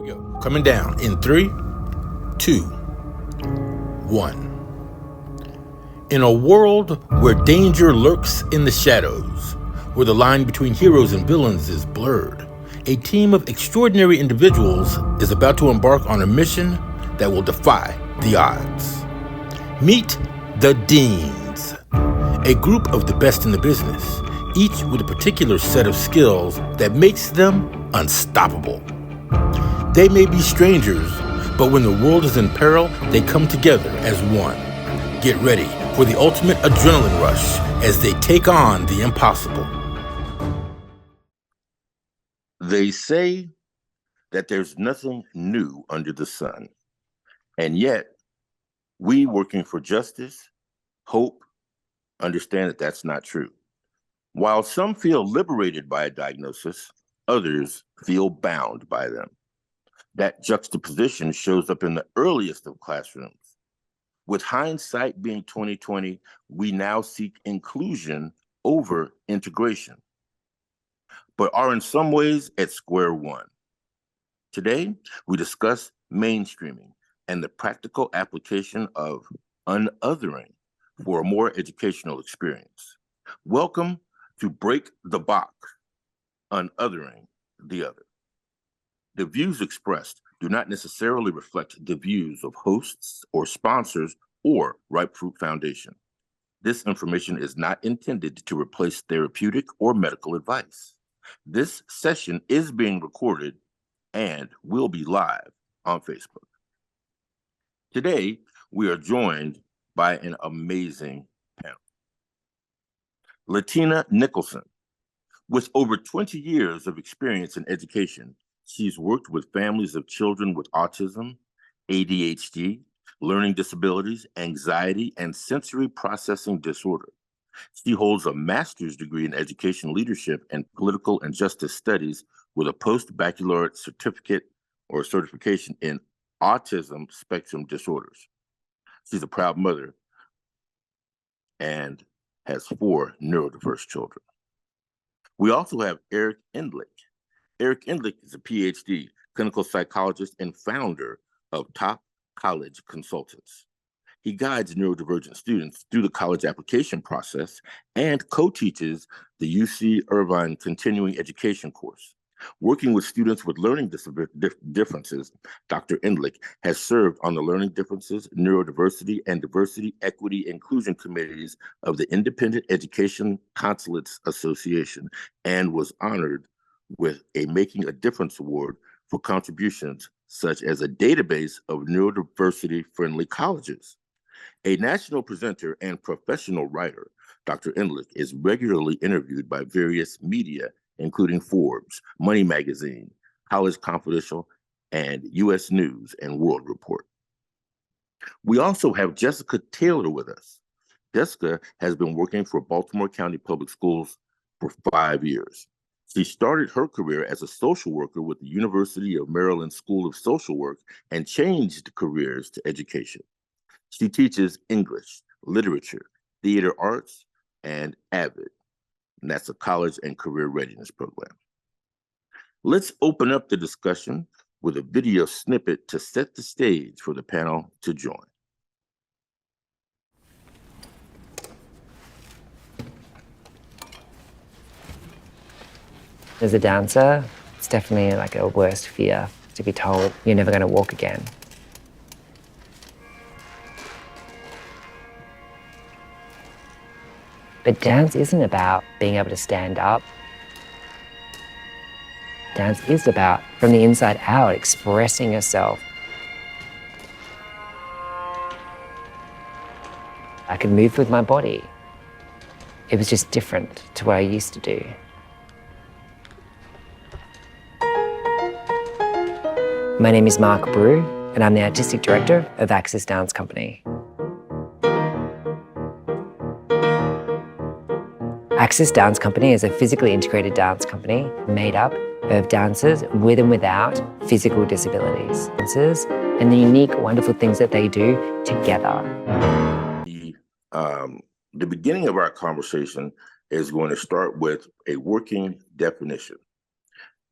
Go. Coming down in 3, 2, 1. In a world where danger lurks in the shadows, where the line between heroes and villains is blurred, a team of extraordinary individuals is about to embark on a mission that will defy the odds. Meet the DEINs, a group of the best in the business, each with a particular set of skills that makes them unstoppable. They may be strangers, but when the world is in peril, they come together as one. Get ready for the ultimate adrenaline rush as they take on the impossible. They say that there's nothing new under the sun, and yet we working for justice, hope, understand that that's not true. While some feel liberated by a diagnosis, others feel bound by them. That juxtaposition shows up in the earliest of classrooms. With hindsight being 2020, we now seek inclusion over integration, but are in some ways at square one. Today, we discuss mainstreaming and the practical application of unothering for a more educational experience. Welcome to Break the Box, Unothering the Other. The views expressed do not necessarily reflect the views of hosts or sponsors or Ripe Fruit Foundation. This information is not intended to replace therapeutic or medical advice. This session is being recorded and will be live on Facebook. Today, we are joined by an amazing panel. Latina Nicholson, with over 20 years of experience in education, she's worked with families of children with autism, ADHD, learning disabilities, anxiety, and sensory processing disorder. She holds a master's degree in education leadership and political and justice studies with a post-baccalaureate certificate or certification in autism spectrum disorders. She's a proud mother and has 4 neurodiverse children. We also have Eric Endlich. Eric Endlich is a PhD, clinical psychologist, and founder of Top College Consultants. He guides neurodivergent students through the college application process and co-teaches the UC Irvine Continuing Education course. Working with students with learning differences, Dr. Endlich has served on the Learning Differences, Neurodiversity, and Diversity, Equity, Inclusion committees of the Independent Education Consulates Association and was honored with a Making a Difference Award for contributions such as a database of neurodiversity-friendly colleges. A national presenter and professional writer, Dr. Endlich is regularly interviewed by various media, including Forbes, Money Magazine, College Confidential, and U.S. News and World Report. We also have Jessica Taylor with us. Jessica has been working for Baltimore County Public Schools for 5 years. She started her career as a social worker with the University of Maryland School of Social Work and changed careers to education. She teaches English, literature, theater arts, and AVID, and that's a college and career readiness program. Let's open up the discussion with a video snippet to set the stage for the panel to join. As a dancer, it's definitely like a worst fear to be told you're never going to walk again. But dance isn't about being able to stand up. Dance is about, from the inside out, expressing yourself. I could move with my body. It was just different to what I used to do. My name is Mark Brew, and I'm the Artistic Director of Access Dance Company. Access Dance Company is a physically integrated dance company made up of dancers with and without physical disabilities. Dancers and the unique, wonderful things that they do together. The beginning of our conversation is going to start with a working definition.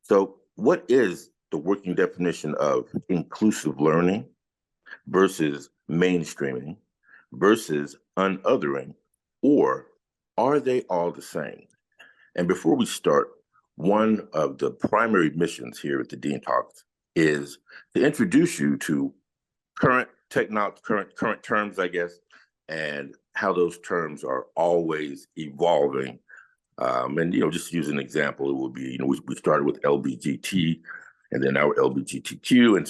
So what is the working definition of inclusive learning versus mainstreaming versus unothering, or are they all the same? And before we start, one of the primary missions here at the DEIN Talks is to introduce you to current terms, I guess, and how those terms are always evolving. And just to use an example, it would be, we started with LBGT, and then now we're LGBTQ, and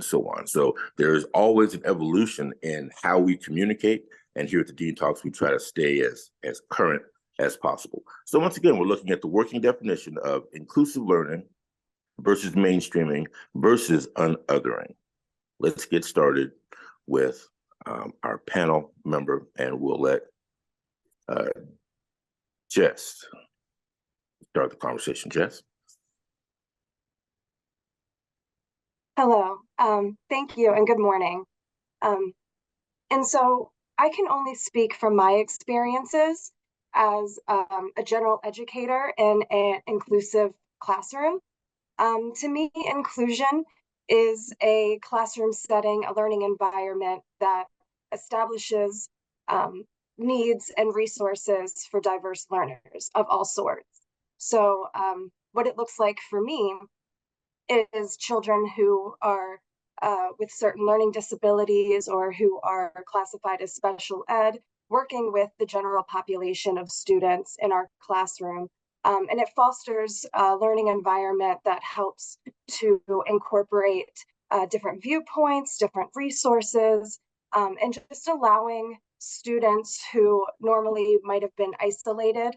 so on. So there's always an evolution in how we communicate. And here at the DEIN Talks, we try to stay as current as possible. So once again, we're looking at the working definition of inclusive learning versus mainstreaming versus unothering. Let's get started with our panel member, and we'll let Jess start the conversation. Jess? Hello, thank you and good morning. And so I can only speak from my experiences as a general educator in an inclusive classroom. To me, inclusion is a classroom setting, a learning environment that establishes needs and resources for diverse learners of all sorts. So what it looks like for me is children who are with certain learning disabilities or who are classified as special ed, working with the general population of students in our classroom. And it fosters a learning environment that helps to incorporate different viewpoints, different resources, and just allowing students who normally might have been isolated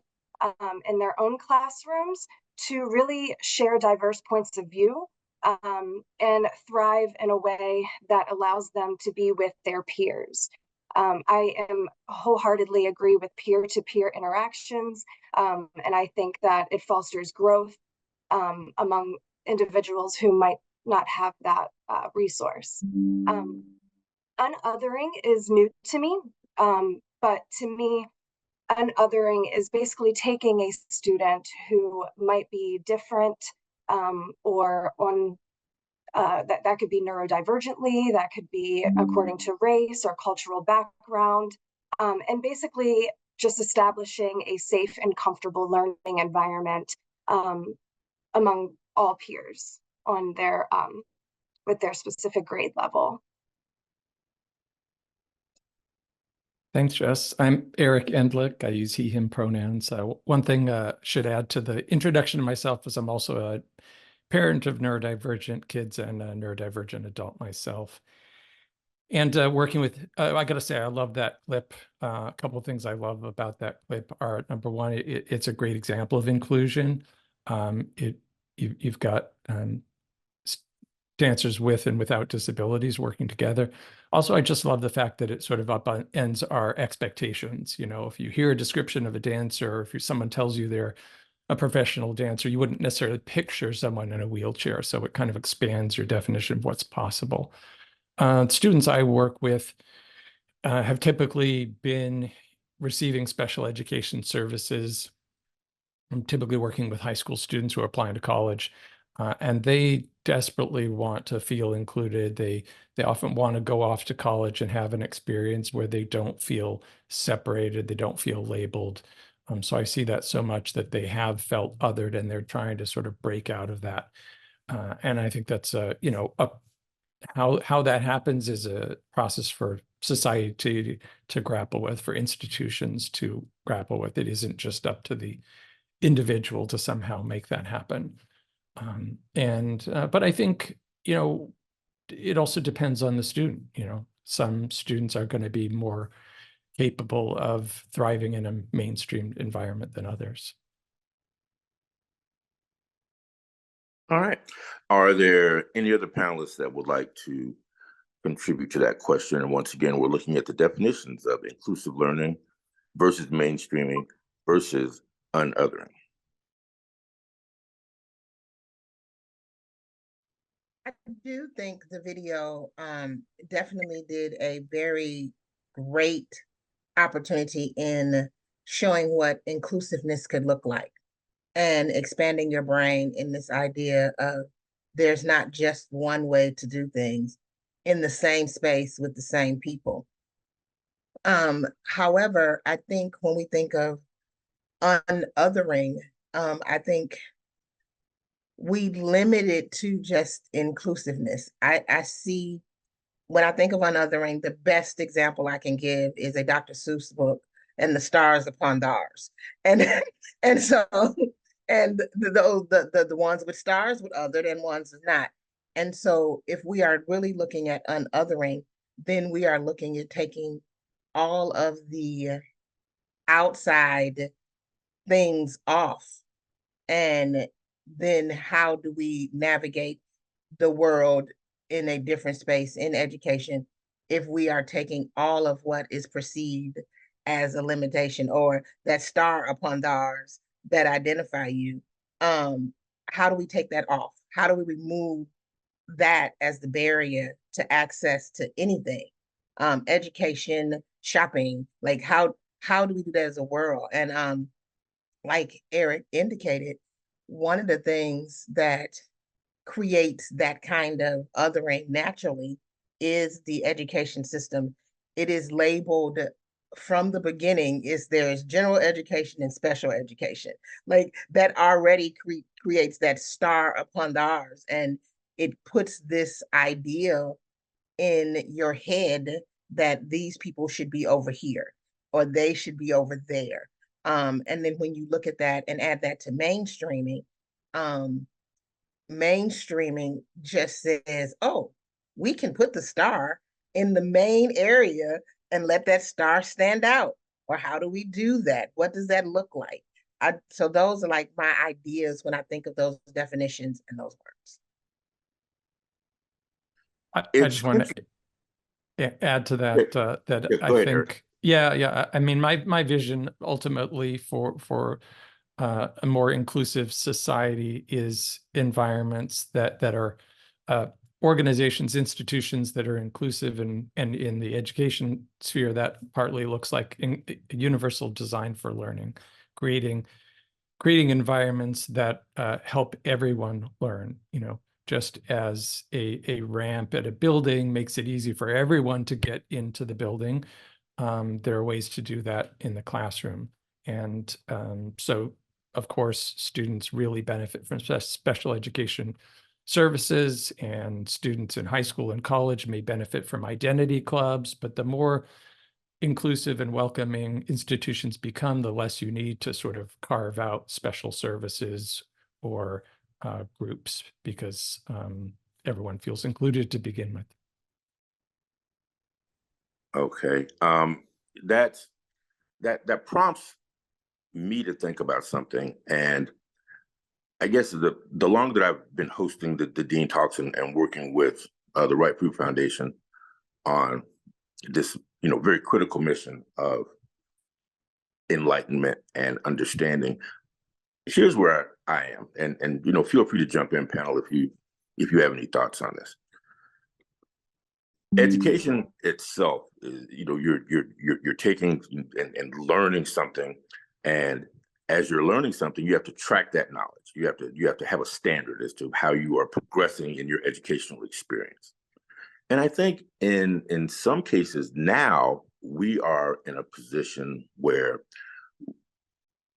in their own classrooms to really share diverse points of view and thrive in a way that allows them to be with their peers. I am wholeheartedly agree with peer-to-peer interactions, and I think that it fosters growth among individuals who might not have that resource. Unothering is new to me, but to me, unothering is basically taking a student who might be different or on that could be neurodivergently, that could be according to race or cultural background, and basically just establishing a safe and comfortable learning environment among all peers on their with their specific grade level. Thanks, Jess. I'm Eric Endlick. I use he, him pronouns. One thing I should add to the introduction to myself is I'm also a parent of neurodivergent kids and a neurodivergent adult myself. And working with, I got to say, I love that clip. A couple of things I love about that clip are, number one, it's a great example of inclusion. You've got dancers with and without disabilities working together. Also, I just love the fact that it sort of upends our expectations. If you hear a description of a dancer, or if someone tells you they're a professional dancer, you wouldn't necessarily picture someone in a wheelchair. So it kind of expands your definition of what's possible. Students I work with have typically been receiving special education services. I'm typically working with high school students who are applying to college. And they desperately want to feel included. They often want to go off to college and have an experience where they don't feel separated, they don't feel labeled. So I see that so much that they have felt othered and they're trying to sort of break out of that. And I think that's how that happens is a process for society to grapple with, for institutions to grapple with. It isn't just up to the individual to somehow make that happen. But I think, it also depends on the student. Some students are going to be more capable of thriving in a mainstream environment than others. All right. Are there any other panelists that would like to contribute to that question? And once again, we're looking at the definitions of inclusive learning versus mainstreaming versus unothering. I do think the video definitely did a very great opportunity in showing what inclusiveness could look like and expanding your brain in this idea of there's not just one way to do things in the same space with the same people. However, I think when we think of unothering, I think we limit it to just inclusiveness. I see, when I think of unothering, the best example I can give is a Dr. Seuss book, and the stars upon the R's. And and so and the ones with stars with othered and ones not. And so if we are really looking at unothering, then we are looking at taking all of the outside things off. And then how do we navigate the world in a different space in education if we are taking all of what is perceived as a limitation, or that star upon the R's that identify you? How do we take that off? How do we remove that as the barrier to access to anything? Education, shopping, like how do we do that as a world? And like Eric indicated, one of the things that creates that kind of othering naturally is the education system. It is labeled from the beginning, there's general education and special education. Like that already creates that star upon the R's, and it puts this idea in your head that these people should be over here or they should be over there. And then when you look at that and add that to mainstreaming, mainstreaming just says, oh, we can put the star in the main area and let that star stand out. Or how do we do that? What does that look like? So those are like my ideas when I think of those definitions and those words. I just want to add to that, that I think, Eric. Yeah. I mean, my vision ultimately for a more inclusive society is environments that are organizations, institutions that are inclusive, and in the education sphere, that partly looks like universal design for learning, creating environments that help everyone learn. Just as a ramp at a building makes it easy for everyone to get into the building, there are ways to do that in the classroom. And so, of course, students really benefit from special education services, and students in high school and college may benefit from identity clubs. But the more inclusive and welcoming institutions become, the less you need to sort of carve out special services or groups, because everyone feels included to begin with. Okay, that prompts me to think about something, and I guess the longer that I've been hosting the Dean Talks and working with the Right Food Foundation on this, very critical mission of enlightenment and understanding, here's where I am, and feel free to jump in, panel, if you have any thoughts on this. Education itself is, you're taking and learning something, and as you're learning something, you have to track that knowledge. You have to have a standard as to how you are progressing in your educational experience. And I think in some cases now we are in a position where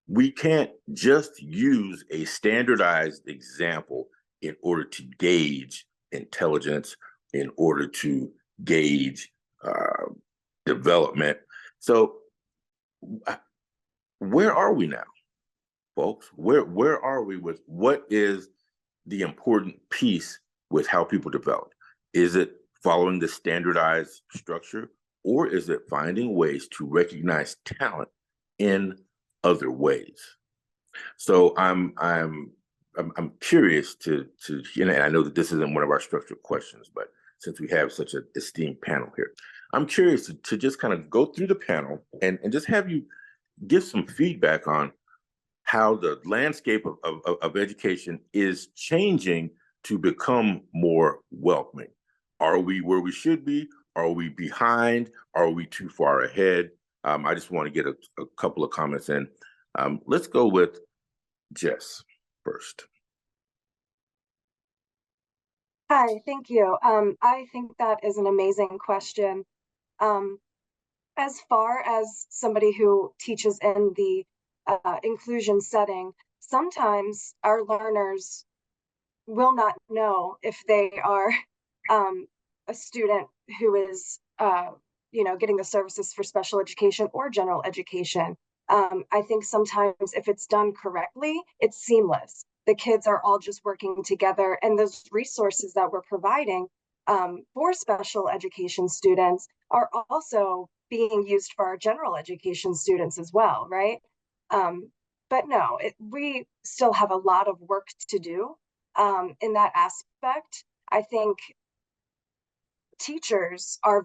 we can't just use a standardized example in order to gauge intelligence, in order to gauge development. So where are we now, folks? Where are we with what is the important piece with how people develop? Is it following the standardized structure, or is it finding ways to recognize talent in other ways? So I'm curious to and I know that this isn't one of our structured questions, but since we have such an esteemed panel here, I'm curious to just kind of go through the panel and just have you give some feedback on how the landscape of education is changing to become more welcoming. Are we where we should be? Are we behind? Are we too far ahead? I just want to get a couple of comments in. Let's go with Jess first. Hi, thank you. I think that is an amazing question. Um, as far as somebody who teaches in the inclusion setting, sometimes our learners will not know if they are a student who is, getting the services for special education or general education. I think sometimes if it's done correctly, it's seamless. The kids are all just working together, and those resources that we're providing for special education students are also being used for our general education students as well, right? But no, we still have a lot of work to do in that aspect. I think teachers are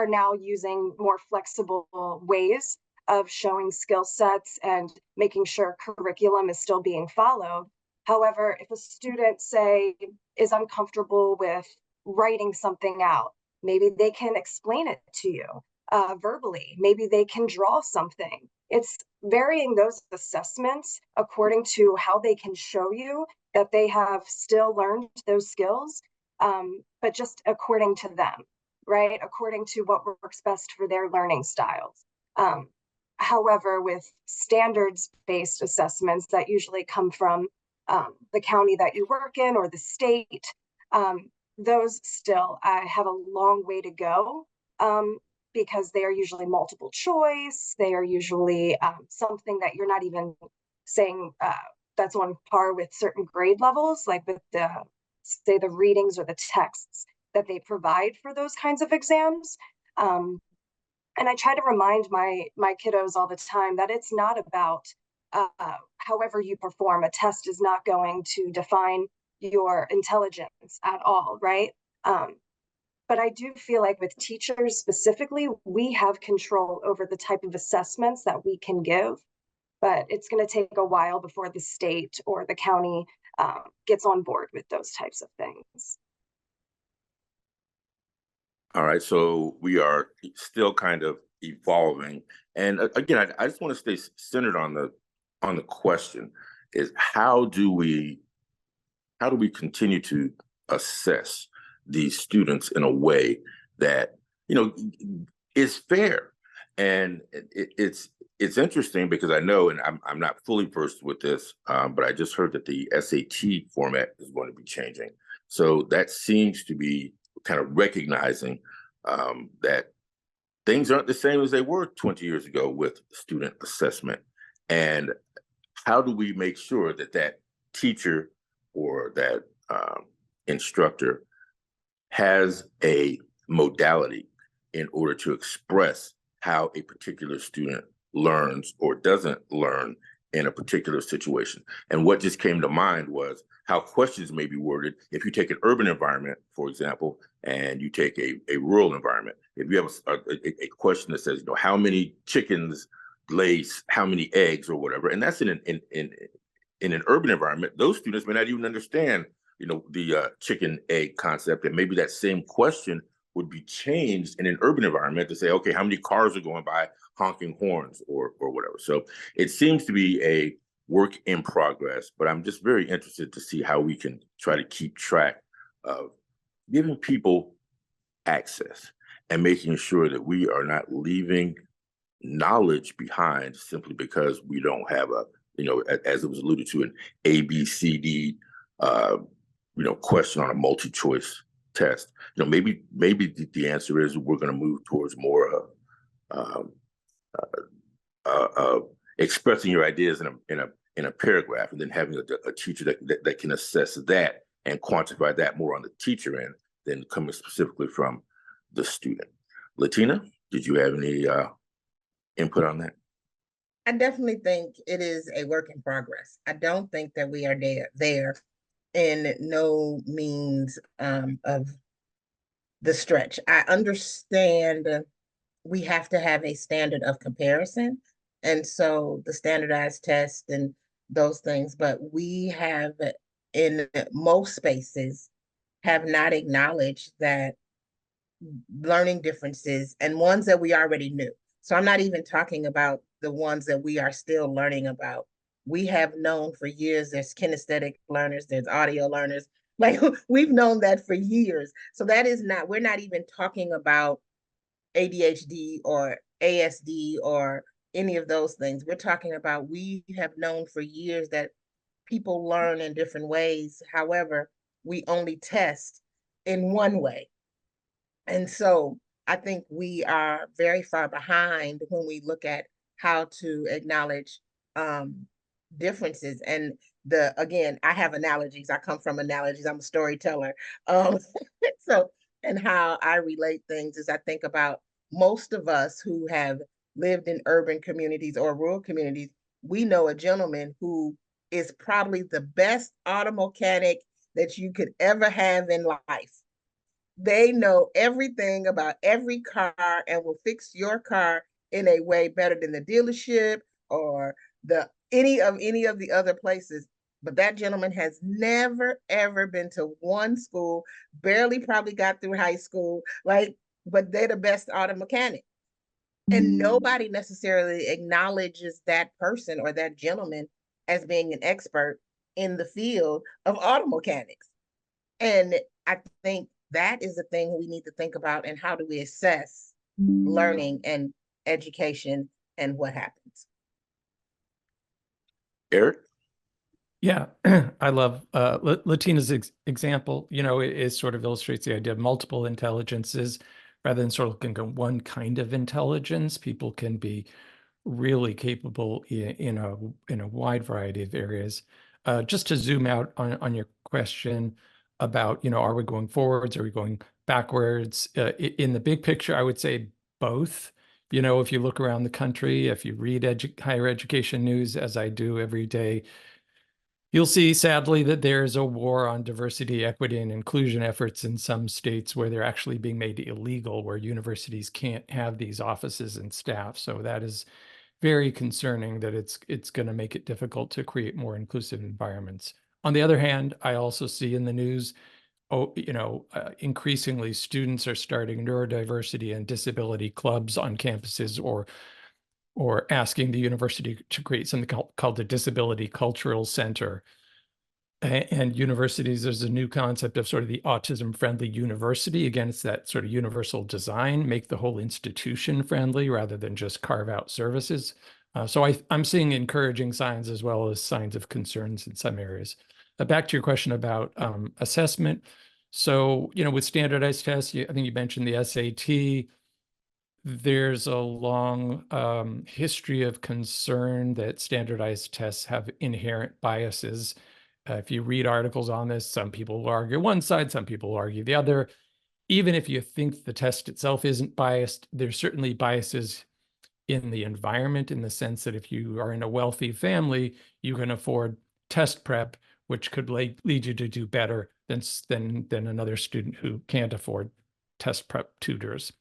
now using more flexible ways of showing skill sets and making sure curriculum is still being followed. However, if a student, say, is uncomfortable with writing something out, maybe they can explain it to you verbally. Maybe they can draw something. It's varying those assessments according to how they can show you that they have still learned those skills, but just according to them, right? According to what works best for their learning styles. However, with standards-based assessments that usually come from the county that you work in or the state, those still have a long way to go because they are usually multiple choice. They are usually something that you're not even saying that's on par with certain grade levels, like with the, say, the readings or the texts that they provide for those kinds of exams. And I try to remind my kiddos all the time that it's not about however you perform. A test is not going to define your intelligence at all, right? But I do feel like with teachers specifically, we have control over the type of assessments that we can give, but it's going to take a while before the state or the county gets on board with those types of things. All right, so we are still kind of evolving, and again, I just want to stay centered on the question: is how do we continue to assess these students in a way that is fair? And it's interesting because I know, and I'm not fully versed with this, but I just heard that the SAT format is going to be changing. So that seems to be kind of recognizing that things aren't the same as they were 20 years ago with student assessment. And how do we make sure that that teacher or that instructor has a modality in order to express how a particular student learns or doesn't learn in a particular situation? And what just came to mind was how questions may be worded if you take an urban environment, for example, and you take a rural environment. If you have a question that says, how many chickens lay how many eggs or whatever, and that's in an urban environment, those students may not even understand, the chicken egg concept, and maybe that same question would be changed in an urban environment to say, okay, how many cars are going by honking horns or whatever. So it seems to be a work in progress, but I'm just very interested to see how we can try to keep track of giving people access and making sure that we are not leaving knowledge behind simply because we don't have a, as it was alluded to, an ABCD, question on a multi-choice test. Maybe the answer is we're going to move towards more expressing your ideas in a paragraph, and then having a teacher that can assess that and quantify that more on the teacher end than coming specifically from the student. Latina, did you have any input on that? I definitely think it is a work in progress. I don't think that we are there in no means of the stretch. I understand we have to have a standard of comparison, and so the standardized test and those things, but we have, in most spaces, have not acknowledged that learning differences and ones that we already knew. So I'm not even talking about the ones that we are still learning about. We have known for years there's kinesthetic learners, there's audio learners, Like we've known that for years. So that is not, we're not even talking about ADHD or ASD or any of those things. We're talking about, we have known for years that people learn in different ways. However, we only test in one way. And so I think we are very far behind when we look at how to acknowledge differences. And again, I have analogies. I come from analogies. I'm a storyteller. So, and how I relate things is I think about most of us who have lived in urban communities or rural communities. We know a gentleman who is probably the best auto mechanic that you could ever have in life. They know everything about every car and will fix your car in a way better than the dealership or any of the other places. But that gentleman has never ever been to one school, barely probably got through high school, but they're the best auto mechanic. And nobody necessarily acknowledges that person or that gentleman as being an expert in the field of auto mechanics. And I think that is the thing we need to think about, and how do we assess learning and education and what happens. Eric? Yeah, I love Latina's example. You know, it sort of illustrates the idea of multiple intelligences rather than sort of looking at one kind of intelligence. People can be really capable in a wide variety of areas. Just to zoom out on your question about, you know, are we going forwards? Are we going backwards? In the big picture, I would say both. You know, if you look around the country, if you read higher education news, as I do every day, you'll see, sadly, that there's a war on diversity, equity, and inclusion efforts in some states where they're actually being made illegal, where universities can't have these offices and staff. So that is very concerning, that it's going to make it difficult to create more inclusive environments. On the other hand, I also see in the news, increasingly students are starting neurodiversity and disability clubs on campuses, or asking the university to create something called the Disability Cultural Center. And universities, there's a new concept of sort of the autism-friendly university. Again, it's that sort of universal design, make the whole institution friendly rather than just carve out services. So I'm seeing encouraging signs as well as signs of concerns in some areas. Back to your question about assessment. So, you know, with standardized tests, I think you mentioned the SAT. There's a long history of concern that standardized tests have inherent biases. If you read articles on this, some people will argue one side, some people will argue the other. Even if you think the test itself isn't biased, there's certainly biases in the environment, in the sense that if you are in a wealthy family, you can afford test prep, which could lead you to do better than another student who can't afford test prep tutors.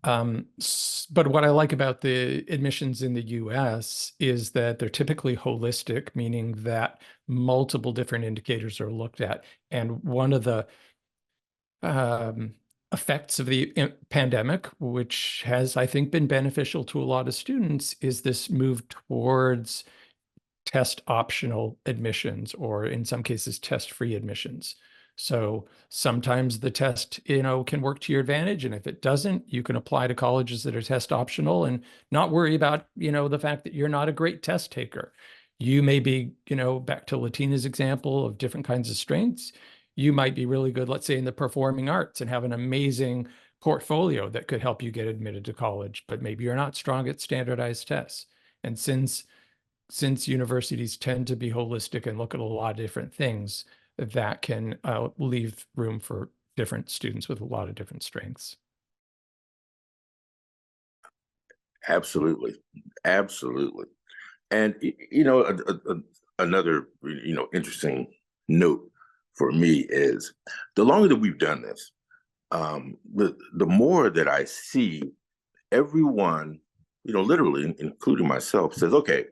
But what I like about the admissions in the US is that they're typically holistic, meaning that multiple different indicators are looked at. And one of the effects of the pandemic, which has, I think, been beneficial to a lot of students, is this move towards test optional admissions, or in some cases, test-free admissions. So sometimes the test, can work to your advantage. And if it doesn't, you can apply to colleges that are test optional and not worry about, the fact that you're not a great test taker. You may be, back to Latina's example of different kinds of strengths. You might be really good, let's say, in the performing arts and have an amazing portfolio that could help you get admitted to college, but maybe you're not strong at standardized tests. And since universities tend to be holistic and look at a lot of different things, that can leave room for different students with a lot of different strengths. Absolutely. Absolutely. And, another, interesting note for me is the longer that we've done this, the more that I see everyone, literally, including myself, says, okay,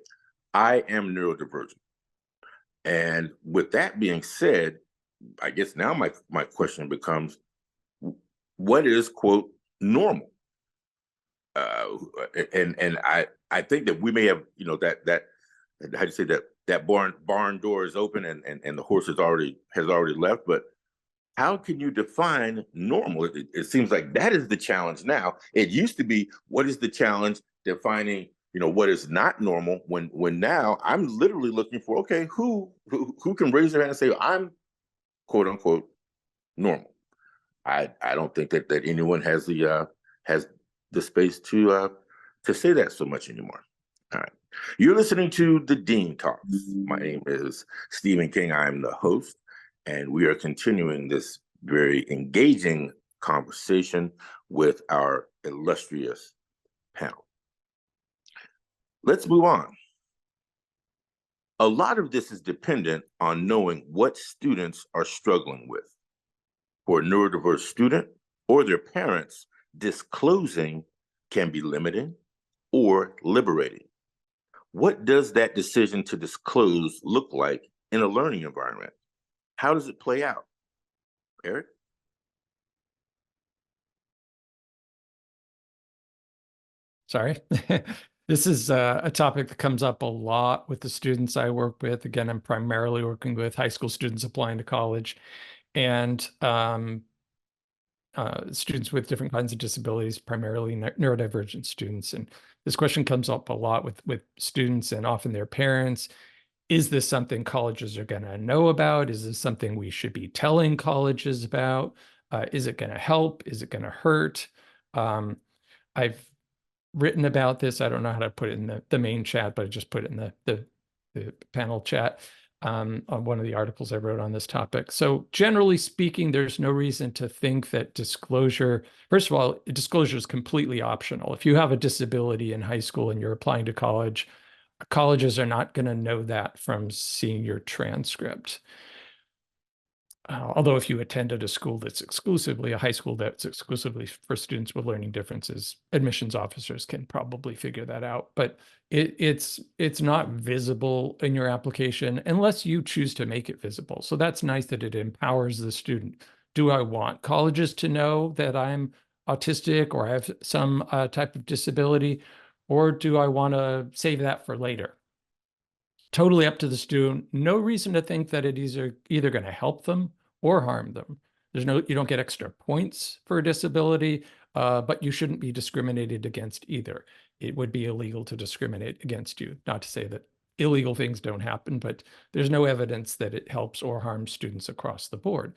I am neurodivergent. And with that being said, I guess now my question becomes, what is, quote, normal? And I think that we may have, that how do you say that, that barn door is open and the horse has already left. But how can you define normal? It seems like that is the challenge now. It used to be, what is the challenge defining, what is not normal, when now I'm literally looking for, okay, who can raise their hand and say, I'm quote unquote normal. I don't think that anyone has the space to say that so much anymore. All right. You're listening to the DEIN Talks. My name is Stephen King. I'm the host, and we are continuing this very engaging conversation with our illustrious panel. Let's move on. A lot of this is dependent on knowing what students are struggling with. For a neurodiverse student or their parents, disclosing can be limiting or liberating. What does that decision to disclose look like in a learning environment? How does it play out? Eric? Sorry. This is a topic that comes up a lot with the students I work with. Again, I'm primarily working with high school students applying to college, and students with different kinds of disabilities, primarily neurodivergent students. And this question comes up a lot with students and often their parents. Is this something colleges are going to know about? Is this something we should be telling colleges about? Is it going to help? Is it going to hurt? I've written about this. I don't know how to put it in the main chat, but I just put it in the panel chat on one of the articles I wrote on this topic. So generally speaking, there's no reason to think that disclosure, first of all, disclosure is completely optional. If you have a disability in high school and you're applying to college, colleges are not going to know that from seeing your transcript. Although if you attended a school that's exclusively a high school that's exclusively for students with learning differences, admissions officers can probably figure that out. But it's not visible in your application unless you choose to make it visible. So that's nice that it empowers the student. Do I want colleges to know that I'm autistic or I have some type of disability, or do I want to save that for later? Totally up to the student. No reason to think that it is either going to help them or harm them. You don't get extra points for a disability, but you shouldn't be discriminated against either. It would be illegal to discriminate against you. Not to say that illegal things don't happen, but there's no evidence that it helps or harms students across the board.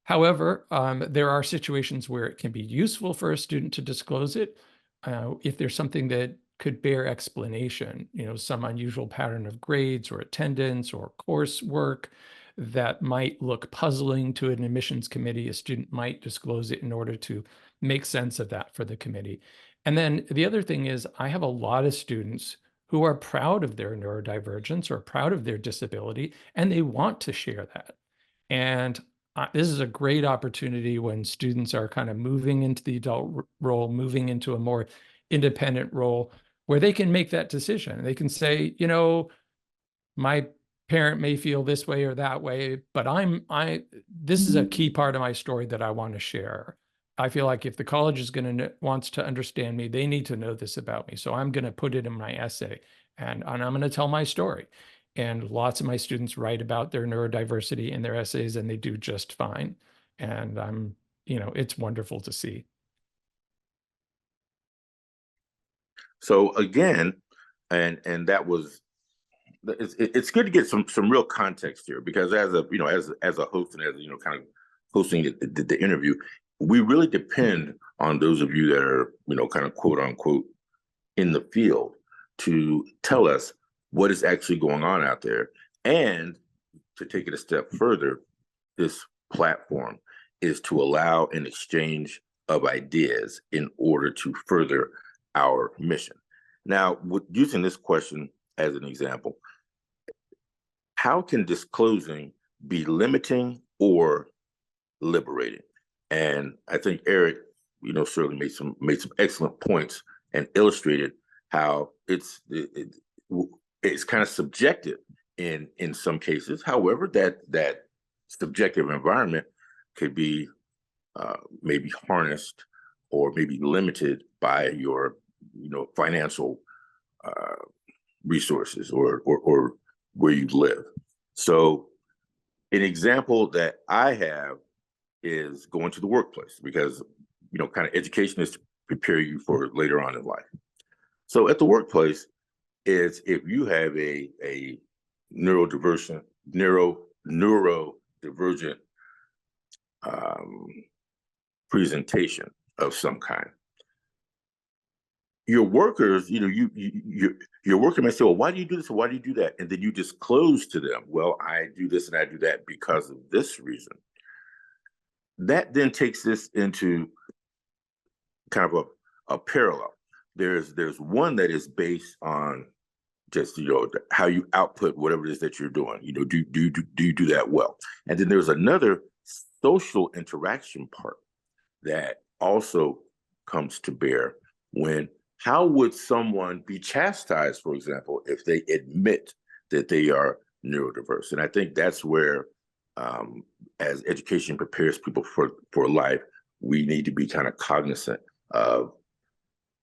However, there are situations where it can be useful for a student to disclose it if there's something that could bear explanation, some unusual pattern of grades or attendance or coursework that might look puzzling to an admissions committee. A student might disclose it in order to make sense of that for the committee. And then the other thing is, I have a lot of students who are proud of their neurodivergence or proud of their disability, and they want to share that. And this is a great opportunity when students are kind of moving into the adult role, moving into a more independent role, where they can make that decision. They can say, my parent may feel this way or that way, but this is a key part of my story that I want to share. I feel like if the college is wants to understand me, they need to know this about me. So I'm going to put it in my essay, and I'm going to tell my story. And lots of my students write about their neurodiversity in their essays, and they do just fine. And it's wonderful to see. So again, and that was, it's good to get some real context here, because as a host and as kind of hosting the interview, we really depend on those of you that are kind of quote unquote in the field to tell us what is actually going on out there. And to take it a step further, this platform is to allow an exchange of ideas in order to further our mission. Now, using this question as an example, how can disclosing be limiting or liberating? And I think Eric, certainly made some excellent points and illustrated how it's kind of subjective in some cases. However, that subjective environment could be maybe harnessed or maybe limited by your financial resources or where you live. So an example that I have is going to the workplace, because, kind of education is to prepare you for later on in life. So at the workplace, is if you have a neurodivergent presentation of some kind, your workers, your worker may say, well, why do you do this or why do you do that? And then you disclose to them, well, I do this and I do that because of this reason. That then takes this into kind of a parallel. There's one that is based on just how you output whatever it is that you're doing. Do you do that well? And then there's another social interaction part that also comes to bear when how would someone be chastised, for example, if they admit that they are neurodiverse? And I think that's where, as education prepares people for life, we need to be kind of cognizant of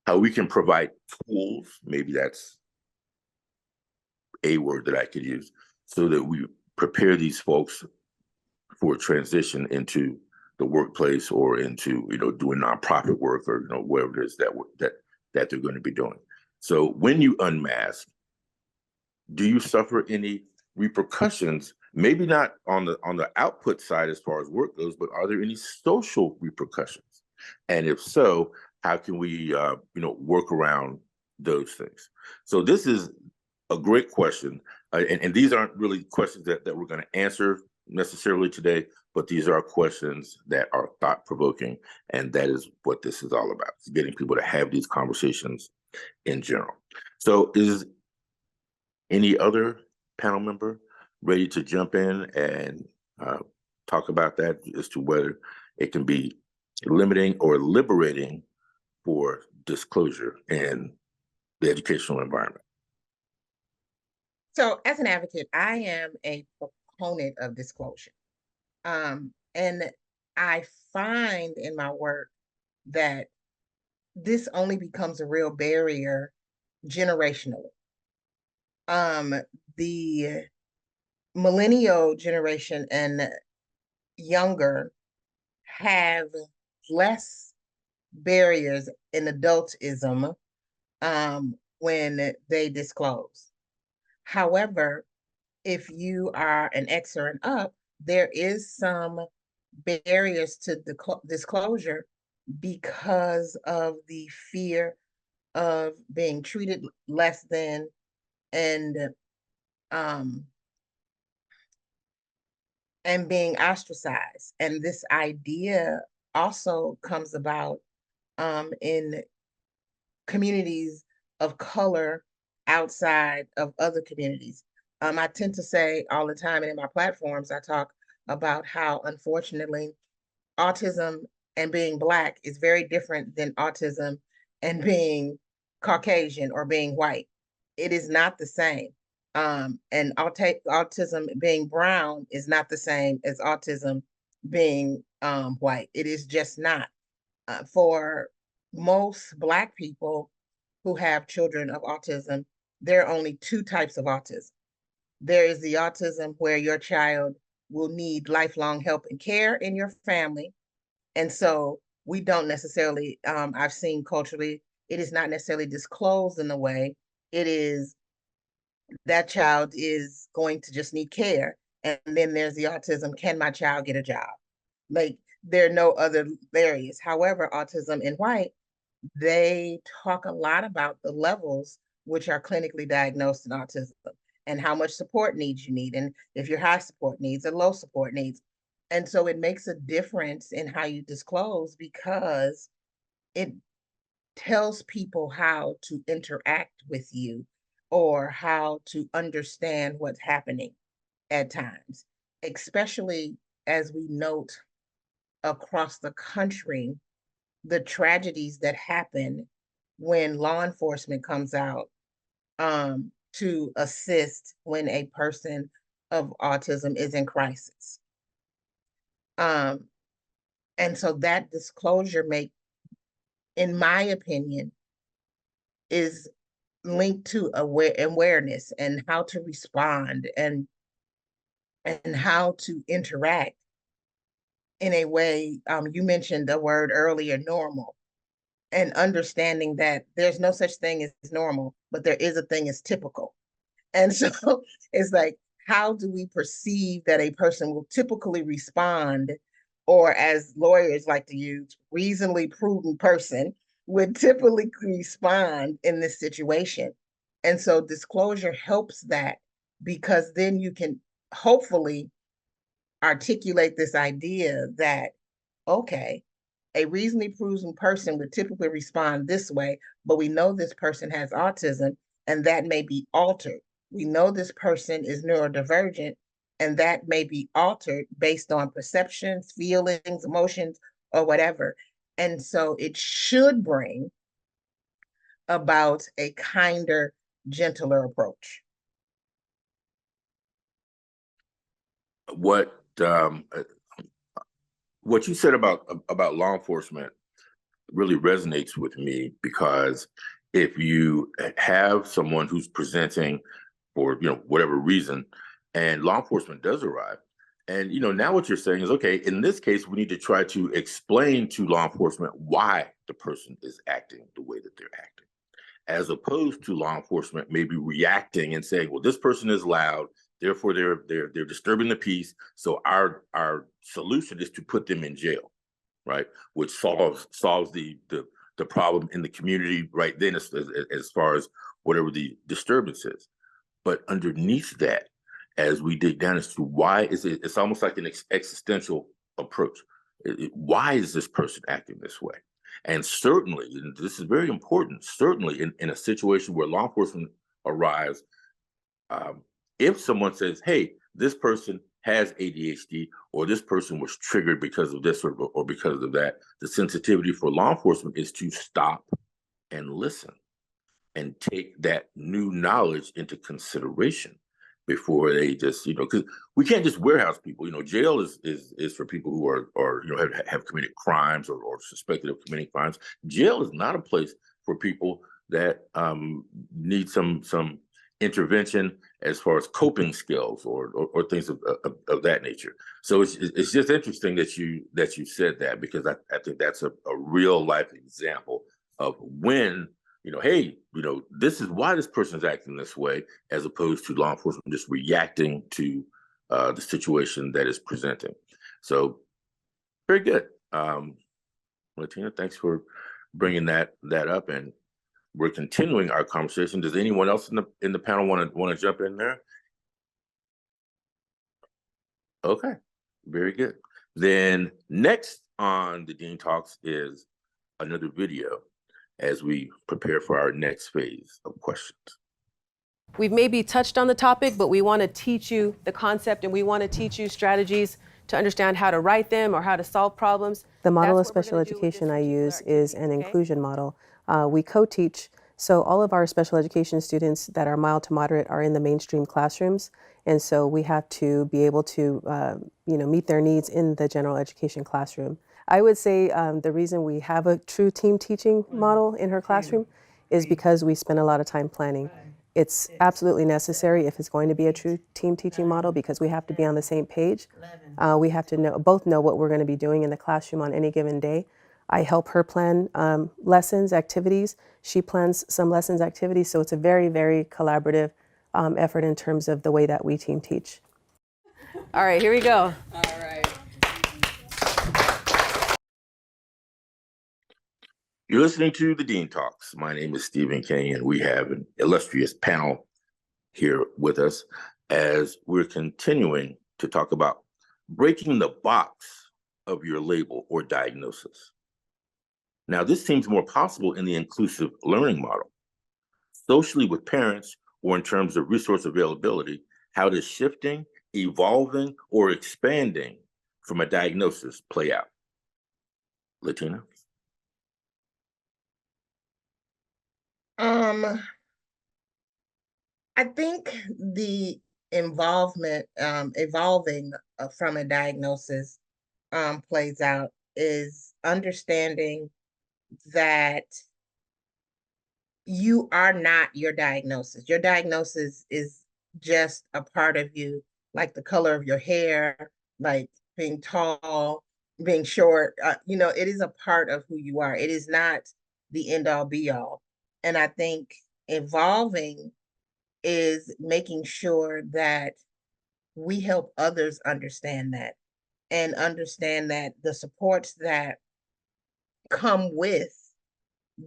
how we can provide tools. Maybe that's a word that I could use, so that we prepare these folks for transition into the workplace or into doing nonprofit work or whatever it is that they're going to be doing. So when you unmask, do you suffer any repercussions? Maybe not on the output side as far as work goes, but are there any social repercussions? And if so, how can we work around those things? So this is a great question, and these aren't really questions that we're going to answer necessarily today, but these are questions that are thought-provoking, and that is what this is all about, is getting people to have these conversations in general. So is any other panel member ready to jump in and talk about that as to whether it can be limiting or liberating for disclosure in the educational environment? So as an advocate, I am a proponent of disclosure. And I find in my work that this only becomes a real barrier generationally. The millennial generation and younger have less barriers in adultism when they disclose. However, if you are an X or an up, there is some barriers to disclosure because of the fear of being treated less than and being ostracized. And this idea also comes about in communities of color outside of other communities. I tend to say all the time, and in my platforms, I talk about how, unfortunately, autism and being Black is very different than autism and being Caucasian or being white. It is not the same. And autism being brown is not the same as autism being white. It is just not. For most Black people who have children of autism, there are only two types of autism. There is the autism where your child will need lifelong help and care in your family. And so we don't necessarily, I've seen culturally, it is not necessarily disclosed in the way it is that child is going to just need care. And then there's the autism, can my child get a job? Like, there are no other areas. However, autism in white, they talk a lot about the levels which are clinically diagnosed in autism and how much support needs you need, and if you're high support needs or low support needs. And so it makes a difference in how you disclose, because it tells people how to interact with you or how to understand what's happening at times, especially as we note across the country the tragedies that happen when law enforcement comes out to assist when a person of autism is in crisis. And so that disclosure in my opinion, is linked to awareness and how to respond and how to interact in a way. You mentioned the word earlier, normal, and understanding that there's no such thing as normal, but there is a thing as typical. And so it's like, how do we perceive that a person will typically respond, or as lawyers like to use, reasonably prudent person would typically respond in this situation? And so disclosure helps that, because then you can hopefully articulate this idea that, okay, a reasonably prudent person would typically respond this way, but we know this person has autism and that may be altered. We know this person is neurodivergent and that may be altered based on perceptions, feelings, emotions, or whatever. And so it should bring about a kinder, gentler approach. What you said about law enforcement really resonates with me, because if you have someone who's presenting for whatever reason, and law enforcement does arrive, and now what you're saying is, okay, in this case, we need to try to explain to law enforcement why the person is acting the way that they're acting, as opposed to law enforcement maybe reacting and saying, well, this person is loud, therefore they're disturbing the peace, so our solution is to put them in jail, right? Which solves the problem in the community right then, as far as whatever the disturbance is. But underneath that, as we dig down as to why is it, it's almost like an existential approach. Why is this person acting this way? And certainly, and this is very important, certainly in a situation where law enforcement arrives, if someone says, hey, this person has ADHD, or this person was triggered because of this or because of that, the sensitivity for law enforcement is to stop and listen and take that new knowledge into consideration before they just, because we can't just warehouse people. Jail is for people who are have committed crimes or suspected of committing crimes. Jail is not a place for people that need some intervention as far as coping skills or things of that nature. So it's just interesting that you said that, because I think that's a real life example of when, hey, this is why this person's acting this way, as opposed to law enforcement just reacting to the situation that is presenting. So very good. Latina, thanks for bringing that up, and we're continuing our conversation. Does anyone else in the panel want to jump in there? Okay, very good. Then next on the Dean Talks is another video as we prepare for our next phase of questions. We've maybe touched on the topic, but we want to teach you the concept, and we want to teach you strategies to understand how to write them or how to solve problems. The model of special education I use is an inclusion model. We co-teach, so all of our special education students that are mild to moderate are in the mainstream classrooms, and so we have to be able to meet their needs in the general education classroom. I would say the reason we have a true team teaching model in her classroom is because we spend a lot of time planning. It's absolutely necessary if it's going to be a true team teaching model, because we have to be on the same page. We have to both know what we're going to be doing in the classroom on any given day. I help her plan lessons, activities. She plans some lessons, activities. So it's a very, very collaborative effort in terms of the way that we team teach. All right, here we go. All right. You're listening to the Dean Talks. My name is Stephen King, and we have an illustrious panel here with us as we're continuing to talk about breaking the box of your label or diagnosis. Now, this seems more possible in the inclusive learning model. Socially with parents, or in terms of resource availability, how does shifting, evolving, or expanding from a diagnosis play out? Latina? I think the evolving from a diagnosis plays out is understanding that you are not your diagnosis. Your diagnosis is just a part of you, like the color of your hair, like being tall, being short. It is a part of who you are. It is not the end all be all. And I think evolving is making sure that we help others understand that, and understand that the supports that come with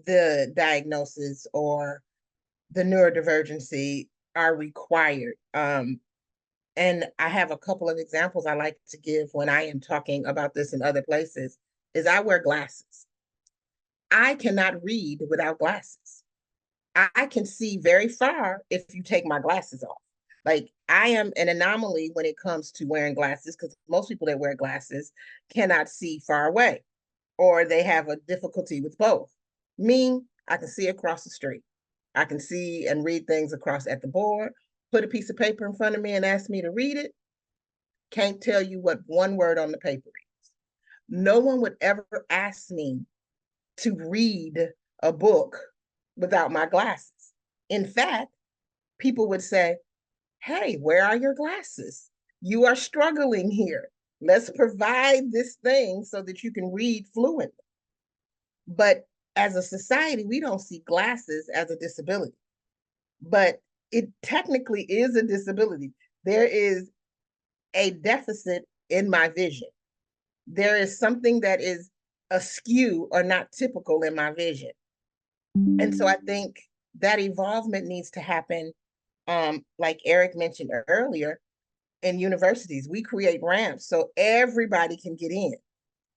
the diagnosis or the neurodivergency are required. And I have a couple of examples I like to give when I am talking about this in other places. Is I wear glasses. I cannot read without glasses. I can see very far if you take my glasses off. Like, I am an anomaly when it comes to wearing glasses, because most people that wear glasses cannot see far away, or they have a difficulty with both. Me, I can see across the street. I can see and read things across at the board. Put a piece of paper in front of me and ask me to read it. Can't tell you what one word on the paper is. No one would ever ask me to read a book without my glasses. In fact, people would say, hey, where are your glasses? You are struggling here. Let's provide this thing so that you can read fluently. But as a society, we don't see glasses as a disability. But it technically is a disability. There is a deficit in my vision. There is something that is askew or not typical in my vision. And so I think that evolvement needs to happen, like Eric mentioned earlier, in universities. We create ramps so everybody can get in.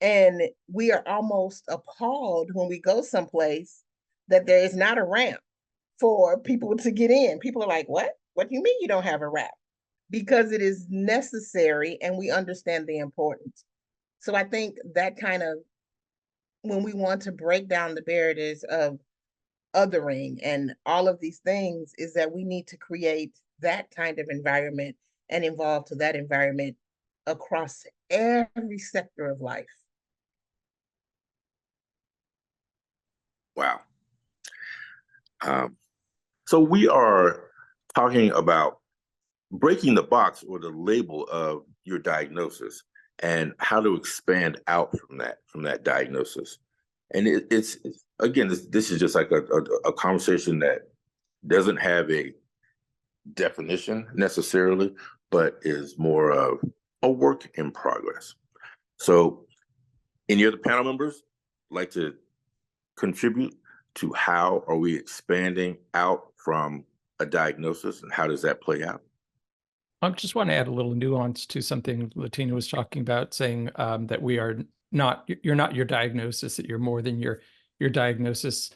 And we are almost appalled when we go someplace that there is not a ramp for people to get in. People are like, what? What do you mean you don't have a ramp? Because it is necessary and we understand the importance. So I think that kind of, when we want to break down the barriers of othering and all of these things, is that we need to create that kind of environment and evolve to that environment across every sector of life. Wow. So we are talking about breaking the box or the label of your diagnosis and how to expand out from that diagnosis. And it's again, this is just like a conversation that doesn't have a definition necessarily, but is more of a work in progress. So any other panel members like to contribute to how are we expanding out from a diagnosis, and how does that play out? I just want to add a little nuance to something Latina was talking about, saying that you're not your diagnosis, that you're more than your diagnosis.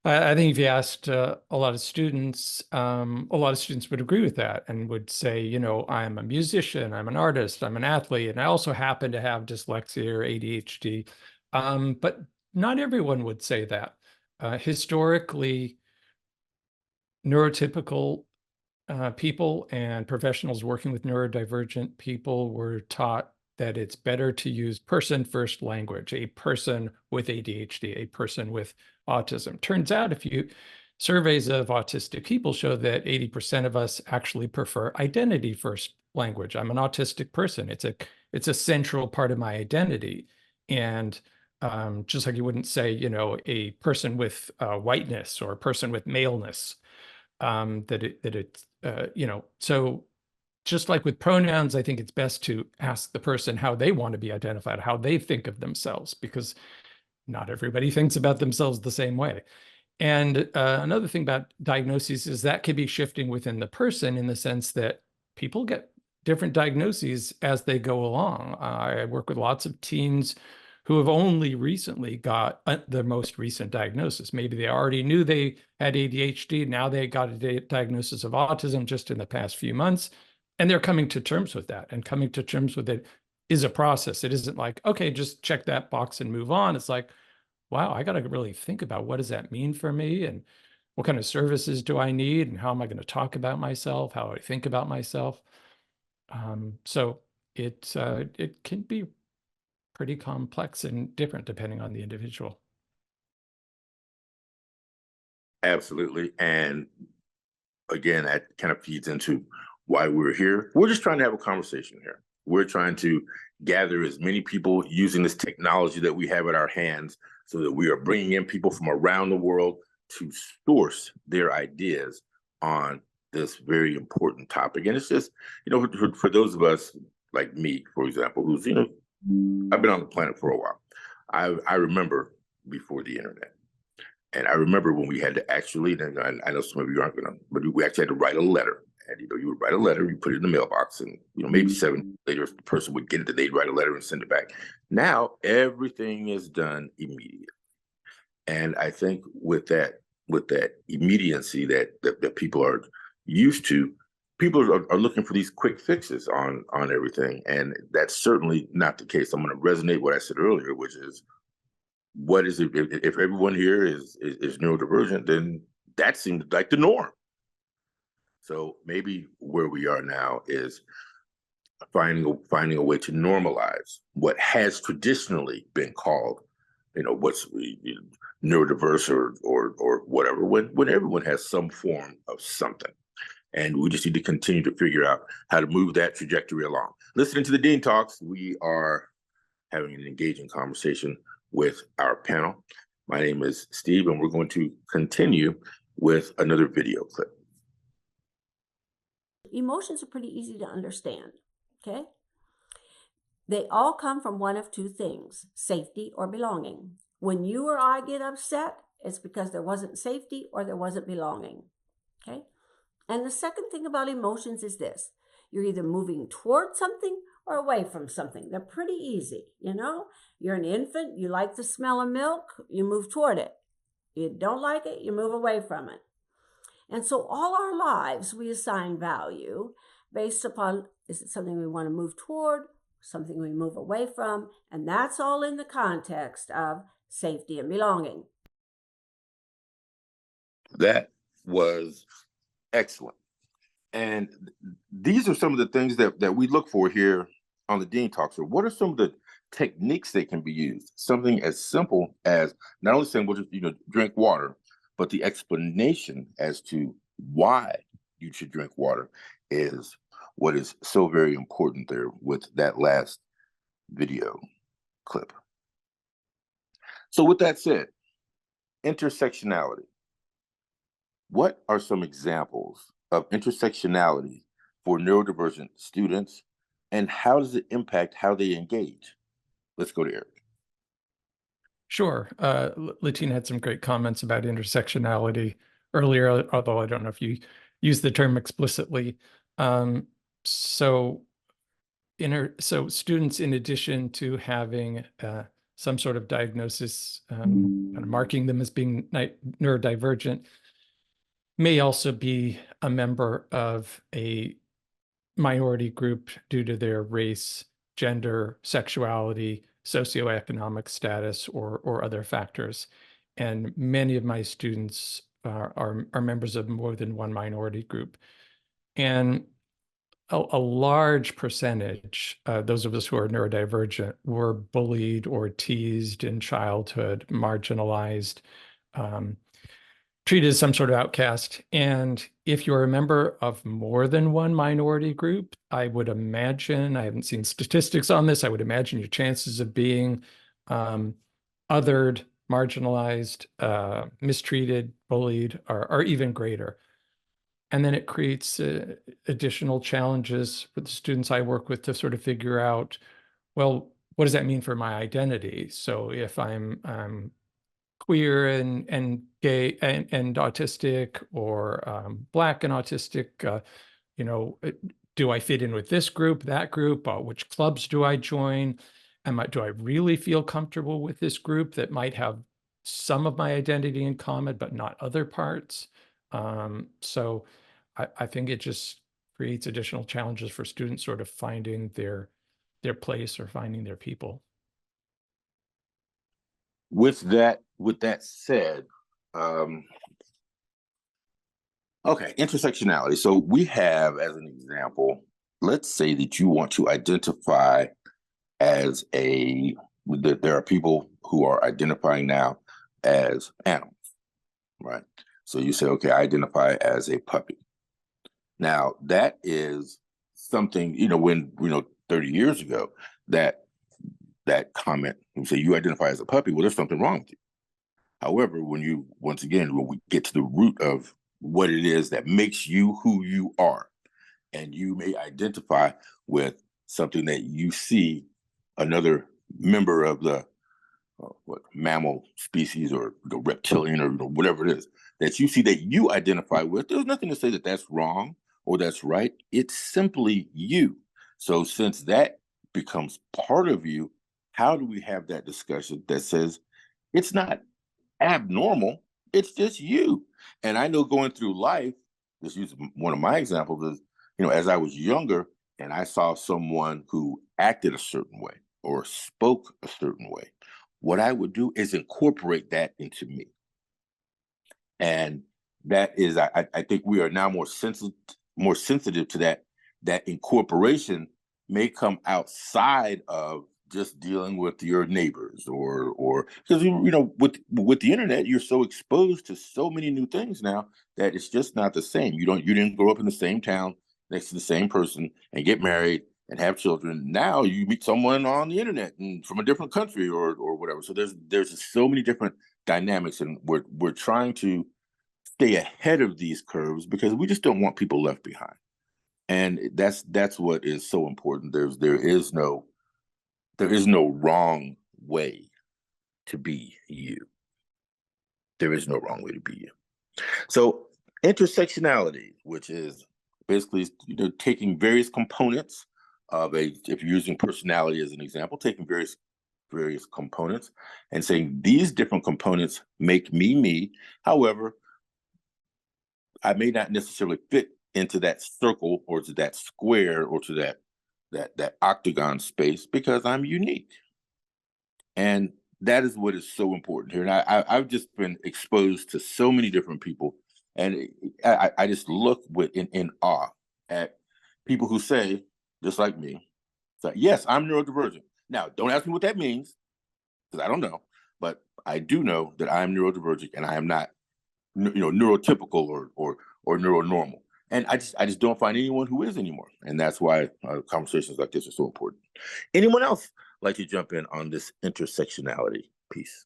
I think if you asked a lot of students would agree with that and would say, I'm a musician, I'm an artist, I'm an athlete, and I also happen to have dyslexia or ADHD. But not everyone would say that. Historically, neurotypical people and professionals working with neurodivergent people were taught that it's better to use person-first language, a person with ADHD, a person with autism. Turns out surveys of autistic people show that 80% of us actually prefer identity-first language. I'm an autistic person. It's a central part of my identity. And just like you wouldn't say, a person with whiteness or a person with maleness, so just like with pronouns, I think it's best to ask the person how they want to be identified, how they think of themselves, because not everybody thinks about themselves the same way. And another thing about diagnoses is that can be shifting within the person, in the sense that people get different diagnoses as they go along. I work with lots of teens who have only recently got the most recent diagnosis. Maybe they already knew they had ADHD. Now they got a diagnosis of autism just in the past few months. And they're coming to terms with that. And coming to terms with it is a process. It isn't like, okay, just check that box and move on. It's like, wow, I got to really think about, what does that mean for me? And what kind of services do I need? And how am I going to talk about myself? How do I think about myself? So it can be pretty complex and different depending on the individual. Absolutely. And again, that kind of feeds into why we're here. We're just trying to have a conversation here. We're trying to gather as many people using this technology that we have at our hands so that we are bringing in people from around the world to source their ideas on this very important topic. And it's just, for those of us like me, for example, who's, I've been on the planet for a while. I remember before the internet. And I remember when we had to actually, and I know some of you aren't gonna, but we actually had to write a letter. And you would write a letter, you put it in the mailbox, and maybe 7 days later, the person would get it, and they'd write a letter and send it back. Now everything is done immediately. And I think with that immediacy that people are used to, people are looking for these quick fixes on everything. And that's certainly not the case. I'm going to resonate what I said earlier, which is, what is it? If everyone here is neurodivergent, then that seems like the norm. So maybe where we are now is finding a way to normalize what has traditionally been called, what's neurodiverse or whatever, when everyone has some form of something. And we just need to continue to figure out how to move that trajectory along. Listening to the Dean Talks, we are having an engaging conversation with our panel. My name is Steve, and we're going to continue with another video clip. Emotions are pretty easy to understand, okay? They all come from one of two things, safety or belonging. When you or I get upset, it's because there wasn't safety or there wasn't belonging, okay? And the second thing about emotions is this. You're either moving toward something or away from something. They're pretty easy, You're an infant, you like the smell of milk, you move toward it. You don't like it, you move away from it. And so all our lives, we assign value based upon, is it something we want to move toward, something we move away from? And that's all in the context of safety and belonging. That was excellent. And these are some of the things that we look for here on the Dean Talks. So what are some of the techniques that can be used? Something as simple as not only saying, well, just, drink water, but the explanation as to why you should drink water is what is so very important there with that last video clip. So with that said, intersectionality. What are some examples of intersectionality for neurodivergent students, and how does it impact how they engage? Let's go to Eric. Sure. Latina had some great comments about intersectionality earlier, although I don't know if you use the term explicitly. So students, in addition to having some sort of diagnosis, kind of marking them as being neurodivergent, may also be a member of a minority group due to their race, gender, sexuality, socioeconomic status, or other factors. And many of my students are members of more than one minority group. And a large percentage, those of us who are neurodivergent, were bullied or teased in childhood, marginalized, treated as some sort of outcast. And if you're a member of more than one minority group, I would imagine, I haven't seen statistics on this, I would imagine your chances of being othered, marginalized, mistreated, bullied are even greater. And then it creates additional challenges for the students I work with to sort of figure out, well, what does that mean for my identity? So if I'm queer and gay and autistic, or Black and autistic, do I fit in with this group, that group? Which clubs do I join? Do I really feel comfortable with this group that might have some of my identity in common, but not other parts? So I think it just creates additional challenges for students sort of finding their place or finding their people. With that said, okay, intersectionality. So we have, as an example, let's say that you want to identify as there are people who are identifying now as animals, right? So you say, okay, I identify as a puppy. Now that is something, when, 30 years ago, that comment, you say you identify as a puppy, well, there's something wrong with you. However, when we get to the root of what it is that makes you who you are, and you may identify with something that you see another member of the mammal species or the reptilian or whatever it is that you see that you identify with, there's nothing to say that that's wrong or that's right. It's simply you. So since that becomes part of you, how do we have that discussion that says it's not abnormal, it's just you? And I know going through life, just use one of my examples is, as I was younger and I saw someone who acted a certain way or spoke a certain way, what I would do is incorporate that into me. And that is, I think we are now more sensitive to that. That incorporation may come outside of just dealing with your neighbors or because with the internet, you're so exposed to so many new things now that it's just not the same. You didn't grow up in the same town next to the same person and get married and have children. Now you meet someone on the internet and from a different country or whatever. So there's so many different dynamics, and we're trying to stay ahead of these curves because we just don't want people left behind. And that's what is so important. There is no wrong way to be you. There is no wrong way to be you. So intersectionality, which is basically taking various components of if you're using personality as an example, taking various components and saying these different components make me. However, I may not necessarily fit into that circle or to that square or to that octagon space because I'm unique. And that is what is so important here. And I've just been exposed to so many different people, and I just look in awe at people who say, just like me, so, yes, I'm neurodivergent. Now, don't ask me what that means, because I don't know, but I do know that I'm neurodivergent and I am not, neurotypical or neuronormal. And I just don't find anyone who is anymore. And that's why conversations like this are so important. Anyone else like to jump in on this intersectionality piece?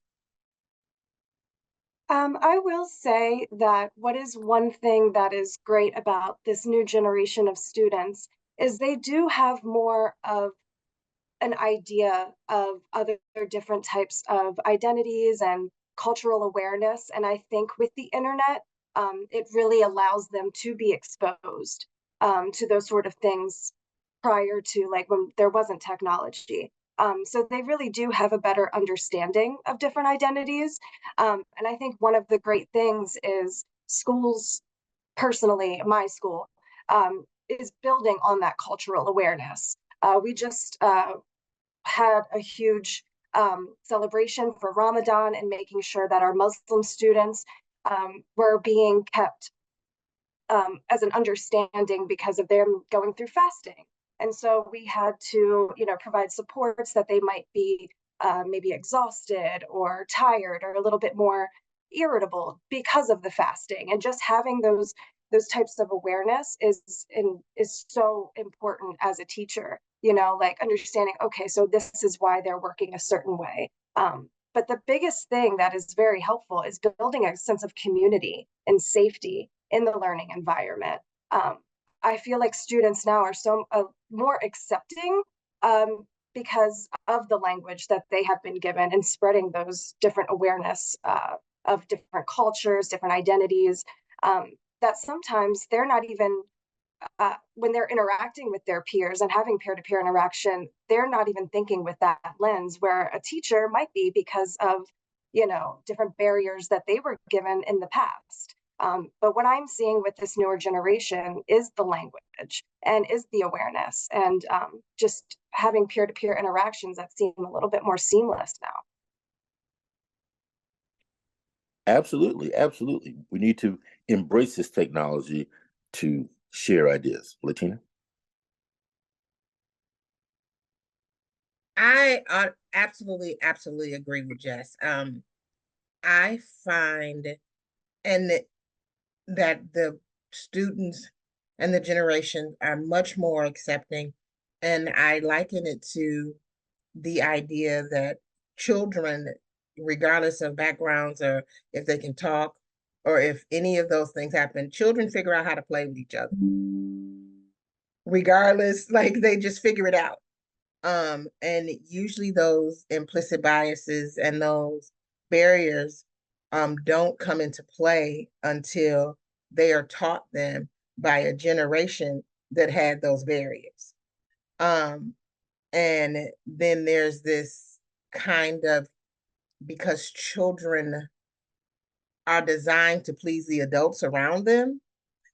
I will say that what is one thing that is great about this new generation of students is they do have more of an idea of other different types of identities and cultural awareness. And I think with the internet, it really allows them to be exposed to those sort of things prior to like when there wasn't technology. So they really do have a better understanding of different identities. And I think one of the great things is schools, personally, my school, is building on that cultural awareness. We just had a huge celebration for Ramadan and making sure that our Muslim students were being kept as an understanding because of them going through fasting. And so we had to, provide supports that they might be maybe exhausted or tired or a little bit more irritable because of the fasting. And just having those types of awareness is so important as a teacher, like understanding, okay, so this is why they're working a certain way. But the biggest thing that is very helpful is building a sense of community and safety in the learning environment. I feel like students now are so more accepting because of the language that they have been given and spreading those different awareness of different cultures, different identities, that sometimes they're not even, when they're interacting with their peers and having peer-to-peer interaction, they're not even thinking with that lens, where a teacher might be because of, different barriers that they were given in the past. But what I'm seeing with this newer generation is the language and is the awareness and just having peer-to-peer interactions that seem a little bit more seamless now. Absolutely. We need to embrace this technology to share ideas. Latina? I absolutely agree with Jess. I find, and that the students and the generation are much more accepting. And I liken it to the idea that children, regardless of backgrounds or if they can talk or if any of those things happen, children figure out how to play with each other. Regardless, like they just figure it out. And usually those implicit biases and those barriers don't come into play until they are taught them by a generation that had those barriers. And then there's this kind of, because children are designed to please the adults around them,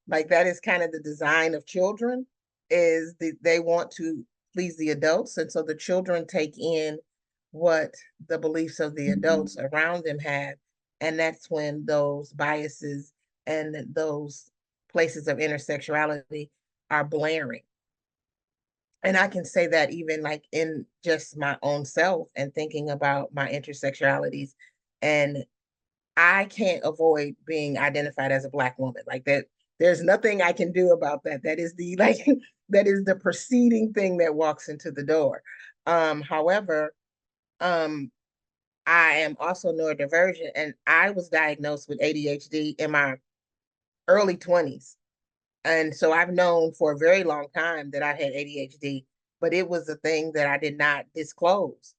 like that is kind of the design of children, is they want to please the adults. And so the children take in what the beliefs of the adults around them have. And that's when those biases and those places of intersexuality are blaring. And I can say that even like in just my own self and thinking about my intersexualities, and I can't avoid being identified as a Black woman. Like that, there's nothing I can do about that. That is the like that is the preceding thing that walks into the door. However, I am also neurodivergent, and I was diagnosed with ADHD in my early 20s. And so I've known for a very long time that I had ADHD, but it was a thing that I did not disclose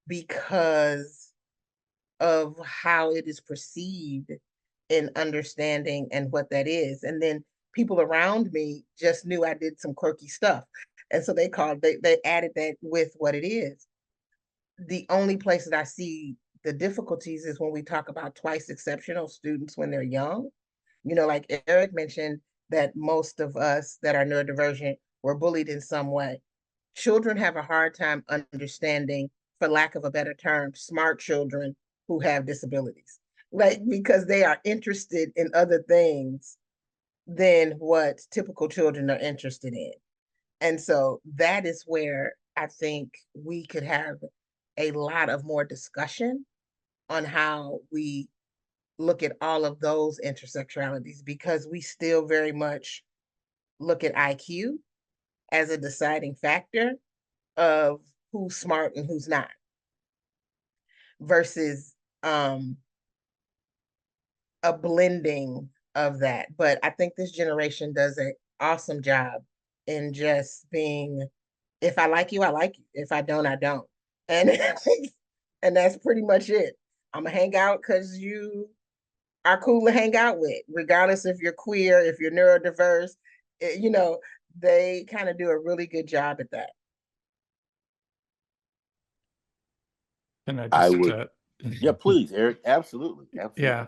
because of how it is perceived in understanding and what that is. And then people around me just knew I did some quirky stuff. And so they added that with what it is. The only place that I see the difficulties is when we talk about twice exceptional students when they're young. You know, like Eric mentioned that most of us that are neurodivergent were bullied in some way. Children have a hard time understanding, for lack of a better term, smart children who have disabilities, like because they are interested in other things than what typical children are interested in. And so that is where I think we could have a lot of more discussion on how we look at all of those intersectionalities, because we still very much look at IQ as a deciding factor of who's smart and who's not, versus a blending of that. But I think this generation does an awesome job in just being, if I like you, I like you. If I don't, I don't. And and that's pretty much it. I'm gonna hang out because you are cool to hang out with, regardless if you're queer, if you're neurodiverse. You know, they kind of do a really good job at that. Can I I just would, yeah, please, Eric. Absolutely, absolutely. Yeah,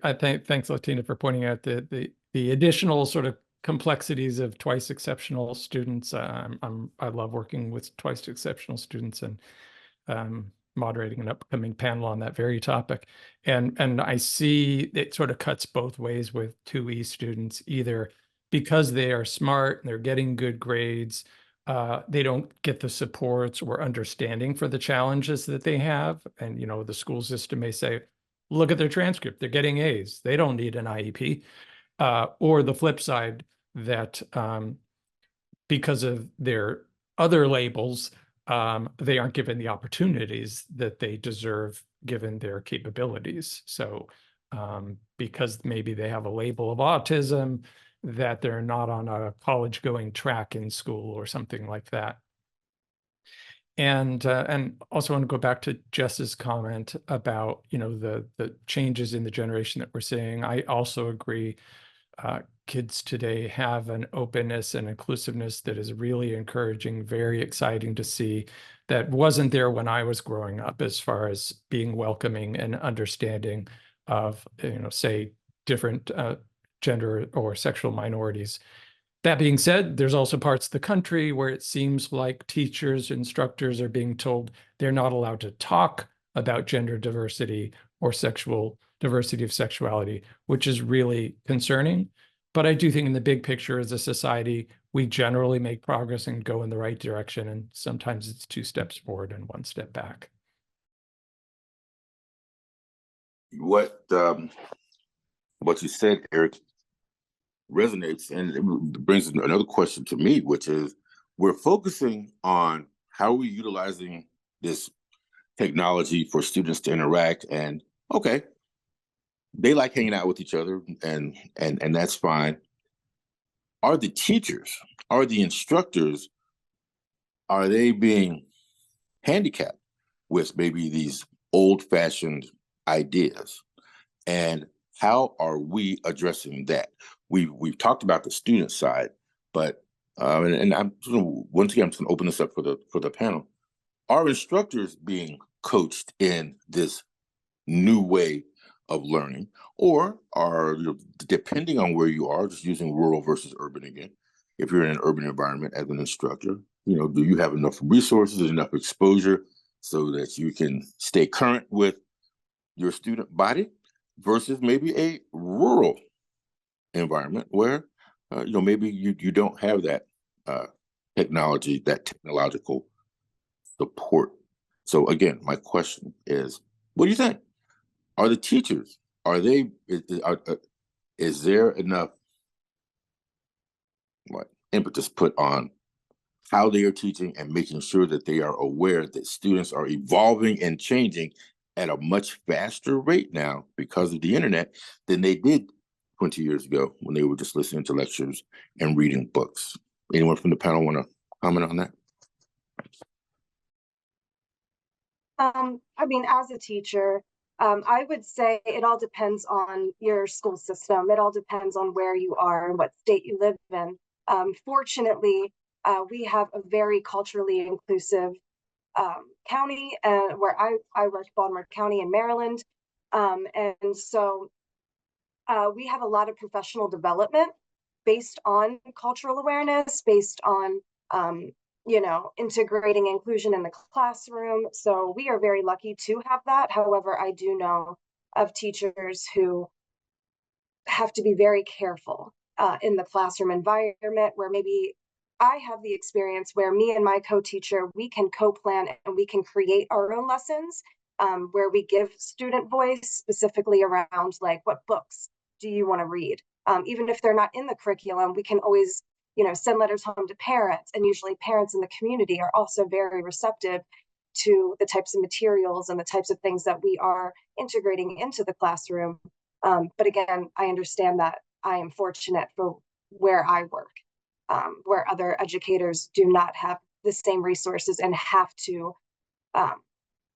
I thanks, Latina, for pointing out the additional sort of complexities of twice exceptional students. I love working with twice exceptional students and moderating an upcoming panel on that very topic. And I see it sort of cuts both ways with 2E students, either because they are smart and they're getting good grades, they don't get the supports or understanding for the challenges that they have. And, you know, the school system may say, look at their transcript, they're getting A's, they don't need an IEP. Or the flip side, that because of their other labels, they aren't given the opportunities that they deserve given their capabilities. So because maybe they have a label of autism, that they're not on a college going track in school or something like that. And also want to go back to Jess's comment about, you know, the changes in the generation that we're seeing. I also agree. Kids today have an openness and inclusiveness that is really encouraging, very exciting to see, that wasn't there when I was growing up, as far as being welcoming and understanding of, you know, say, different gender or sexual minorities. That being said, there's also parts of the country where it seems like teachers, instructors are being told they're not allowed to talk about gender diversity or sexual diversity of sexuality, which is really concerning. But I do think in the big picture as a society, we generally make progress and go in the right direction. And sometimes it's 2 steps forward and 1 step back. What what you said, Eric, resonates, and it brings another question to me, which is, we're focusing on how we're utilizing this technology for students to interact, and okay, they like hanging out with each other, and that's fine. Are the teachers, are the instructors, are they being handicapped with maybe these old-fashioned ideas? And how are we addressing that? We've talked about the student side, but and I'm once again, I'm just going to open this up for the panel. Are instructors being coached in this new way of learning, or are, depending on where you are, just using rural versus urban again, if you're in an urban environment as an instructor, do you have enough resources, enough exposure so that you can stay current with your student body, versus maybe a rural environment where maybe you don't have that technology, that technological support. So again, my question is, what do you think? Are the teachers, is there enough impetus put on how they are teaching and making sure that they are aware that students are evolving and changing at a much faster rate now because of the internet than they did 20 years ago when they were just listening to lectures and reading books? Anyone from the panel want to comment on that? I mean, as a teacher, I would say it all depends on your school system. It all depends on where you are and what state you live in. Fortunately, we have a very culturally inclusive county, where I work, Baltimore County in Maryland. And so we have a lot of professional development based on cultural awareness, based on integrating inclusion in the classroom. So we are very lucky to have that. However, I do know of teachers who have to be very careful in the classroom environment, where maybe I have the experience where me and my co-teacher, we can co-plan and we can create our own lessons, where we give student voice specifically around, like, what books do you want to read? Even if they're not in the curriculum, we can always send letters home to parents, and usually parents in the community are also very receptive to the types of materials and the types of things that we are integrating into the classroom. But again, I understand that I am fortunate for where I work, where other educators do not have the same resources and have to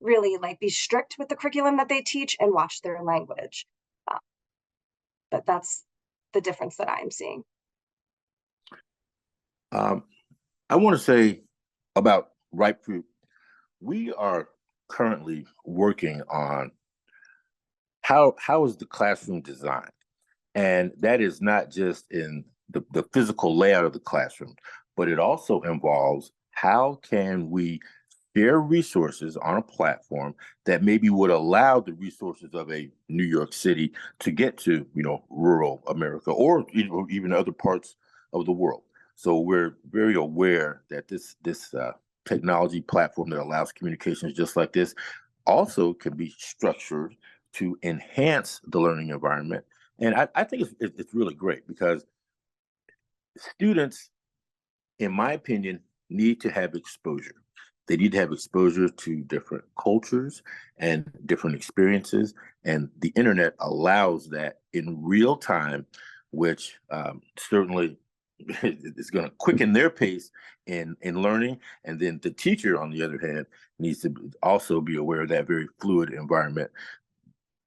really be strict with the curriculum that they teach and watch their language. But that's the difference that I am seeing. I want to say about Ripe Fruit, we are currently working on how is the classroom designed, and that is not just in the physical layout of the classroom, but it also involves how can we share resources on a platform that maybe would allow the resources of a New York City to get to rural America, or even other parts of the world. So we're very aware that this technology platform that allows communications just like this also can be structured to enhance the learning environment. And I think it's really great, because students, in my opinion, need to have exposure. They need to have exposure to different cultures and different experiences. And the internet allows that in real time, which certainly is going to quicken their pace in learning. And then the teacher, on the other hand, needs to also be aware of that very fluid environment,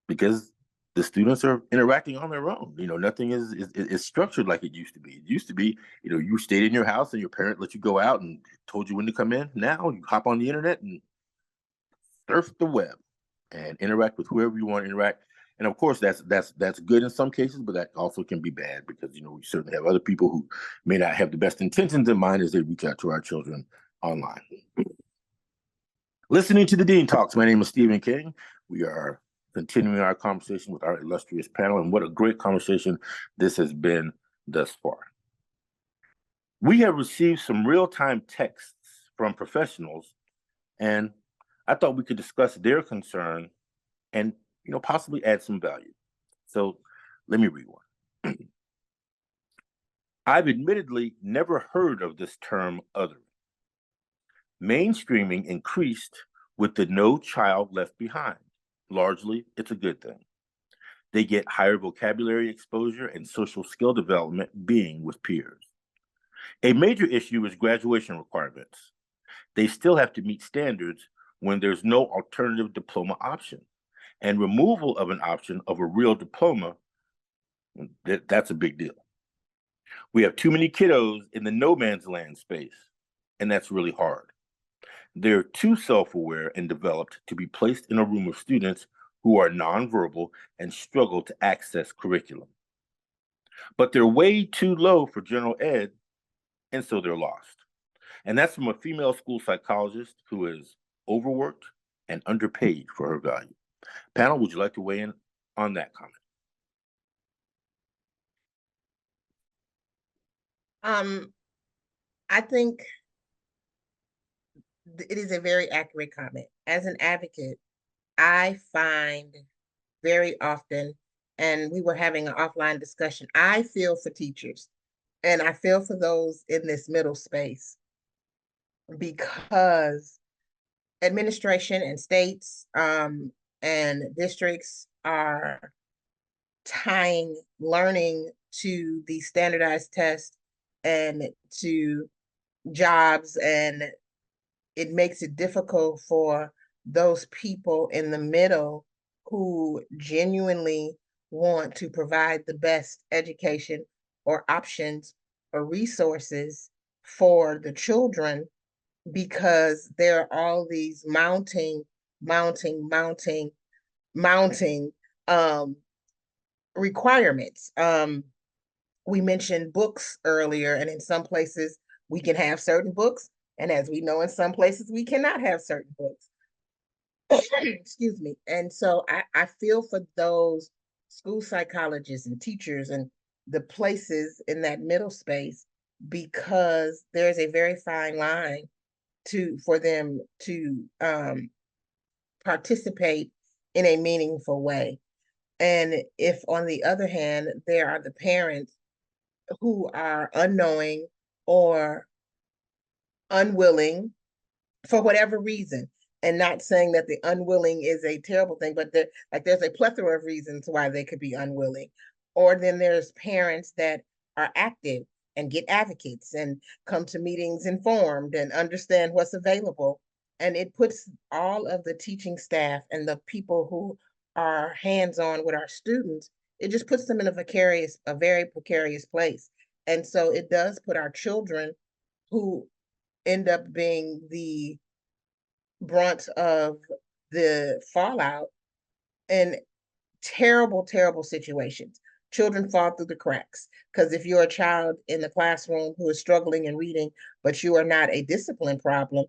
because the students are interacting on their own. Nothing is structured like it used to be. It used to be, you stayed in your house and your parent let you go out and told you when to come in. Now you hop on the internet and surf the web and interact with whoever you want to interact. And of course, that's good in some cases, but that also can be bad, because we certainly have other people who may not have the best intentions in mind as they reach out to our children online. Listening to the Dean Talks, my name is Stephen King. We are continuing our conversation with our illustrious panel, and what a great conversation this has been thus far. We have received some real-time texts from professionals, and I thought we could discuss their concern and possibly add some value. So Let me read one. I've admittedly never heard of this term othering. Mainstreaming increased with the No Child Left Behind. Largely, it's a good thing. They get higher vocabulary exposure and social skill development being with peers. A major issue is graduation requirements. They still have to meet standards when there's no alternative diploma option. And removal of an option of a real diploma, that's a big deal. We have too many kiddos in the no man's land space, and that's really hard. They're too self-aware and developed to be placed in a room of students who are nonverbal and struggle to access curriculum. But they're way too low for general ed, and so they're lost. And that's from a female school psychologist who is overworked and underpaid for her value. Panel, would you like to weigh in on that comment? I think it is a very accurate comment. As an advocate, I find very often, and we were having an offline discussion, I feel for teachers and I feel for those in this middle space because administration and states and districts are tying learning to the standardized tests and to jobs, and it makes it difficult for those people in the middle who genuinely want to provide the best education or options or resources for the children, because there are all these mounting requirements. We mentioned books earlier, and in some places we can have certain books, and as we know, in some places we cannot have certain books. Excuse me. And so I feel for those school psychologists and teachers and the places in that middle space, because there's a very fine line for them to participate in a meaningful way. And if, on the other hand, there are the parents who are unknowing or unwilling for whatever reason, and not saying that the unwilling is a terrible thing, but there's a plethora of reasons why they could be unwilling. Or then there's parents that are active and get advocates and come to meetings informed and understand what's available. And it puts all of the teaching staff and the people who are hands-on with our students, it just puts them in a very precarious place. And so it does put our children, who end up being the brunt of the fallout, in terrible, terrible situations. Children fall through the cracks, because if you're a child in the classroom who is struggling in reading, but you are not a discipline problem,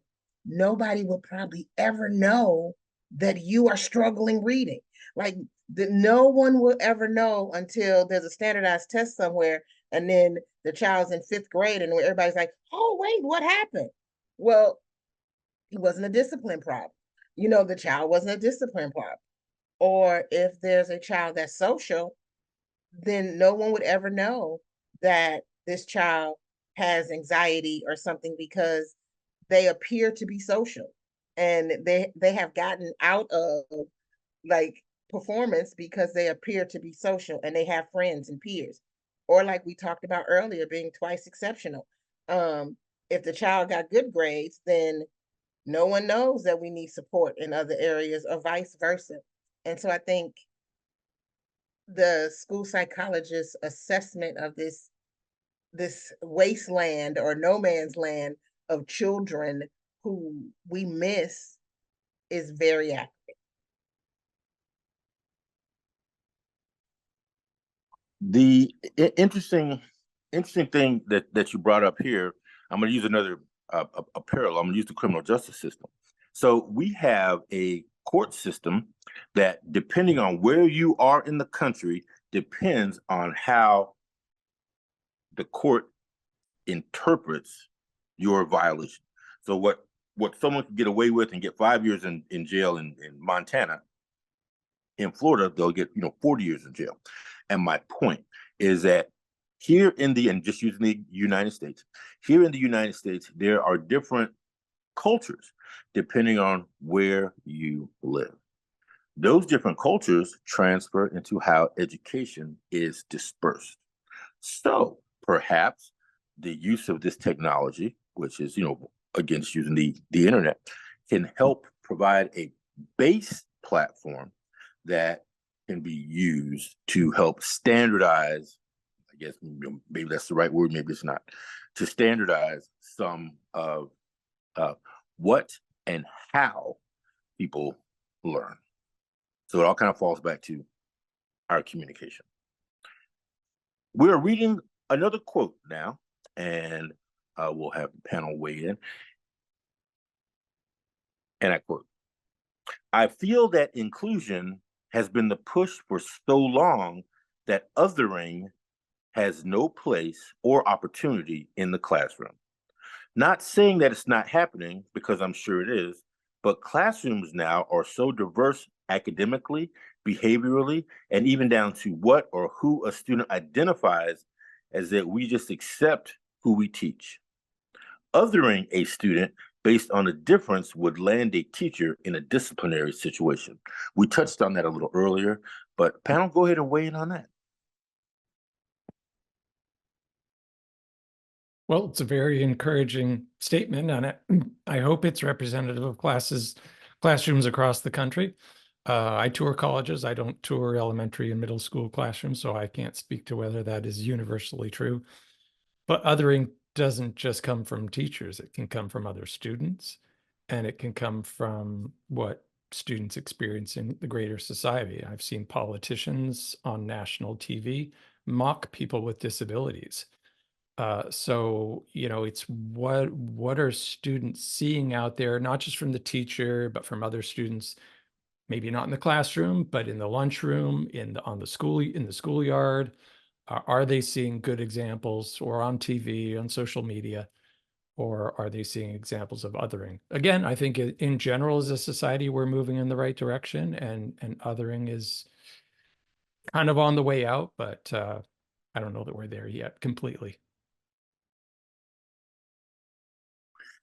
nobody will probably ever know that you are struggling reading. Like, no one will ever know until there's a standardized test somewhere, and then the child's in 5th grade and everybody's like, oh, wait, what happened? Well, it wasn't a discipline problem. The child wasn't a discipline problem. Or if there's a child that's social, then no one would ever know that this child has anxiety or something, because they appear to be social, and they have gotten out of like performance because they appear to be social and they have friends and peers. Or, like we talked about earlier, being twice exceptional. If the child got good grades, then no one knows that we need support in other areas, or vice versa. And so I think the school psychologist's assessment of this wasteland or no man's land of children who we miss is very accurate. The interesting thing that you brought up here, I'm going to use another a parallel. I'm going to use the criminal justice system. So we have a court system that, depending on where you are in the country, depends on how the court interprets your violation. So what someone can get away with and get 5 years in jail in Montana, in Florida, they'll get 40 years in jail. And my point is that here in the, and just using the United States, here in the United States, there are different cultures depending on where you live. Those different cultures transfer into how education is dispersed. So perhaps the use of this technology, which is, against using the internet, can help provide a base platform that can be used to help standardize, I guess maybe that's the right word, maybe it's not, to standardize some of what and how people learn. So it all kind of falls back to our communication. We're reading another quote now, and we'll have the panel weigh in. And I quote, "I feel that inclusion has been the push for so long that othering has no place or opportunity in the classroom. Not saying that it's not happening, because I'm sure it is, but classrooms now are so diverse academically, behaviorally, and even down to what or who a student identifies as that we just accept who we teach. Othering a student based on a difference would land a teacher in a disciplinary situation." We touched on that a little earlier, but panel, go ahead and weigh in on that. Well, it's a very encouraging statement, and I hope it's representative of classrooms across the country. I tour colleges. I don't tour elementary and middle school classrooms, so I can't speak to whether that is universally true. But othering doesn't just come from teachers. It can come from other students, and it can come from what students experience in the greater society. I've seen politicians on national TV mock people with disabilities. So, it's what are students seeing out there, not just from the teacher, but from other students, maybe not in the classroom, but in the lunchroom, in the schoolyard. Are they seeing good examples, or on TV, on social media, or are they seeing examples of othering? Again, I think in general, as a society, we're moving in the right direction, and othering is kind of on the way out, but I don't know that we're there yet completely.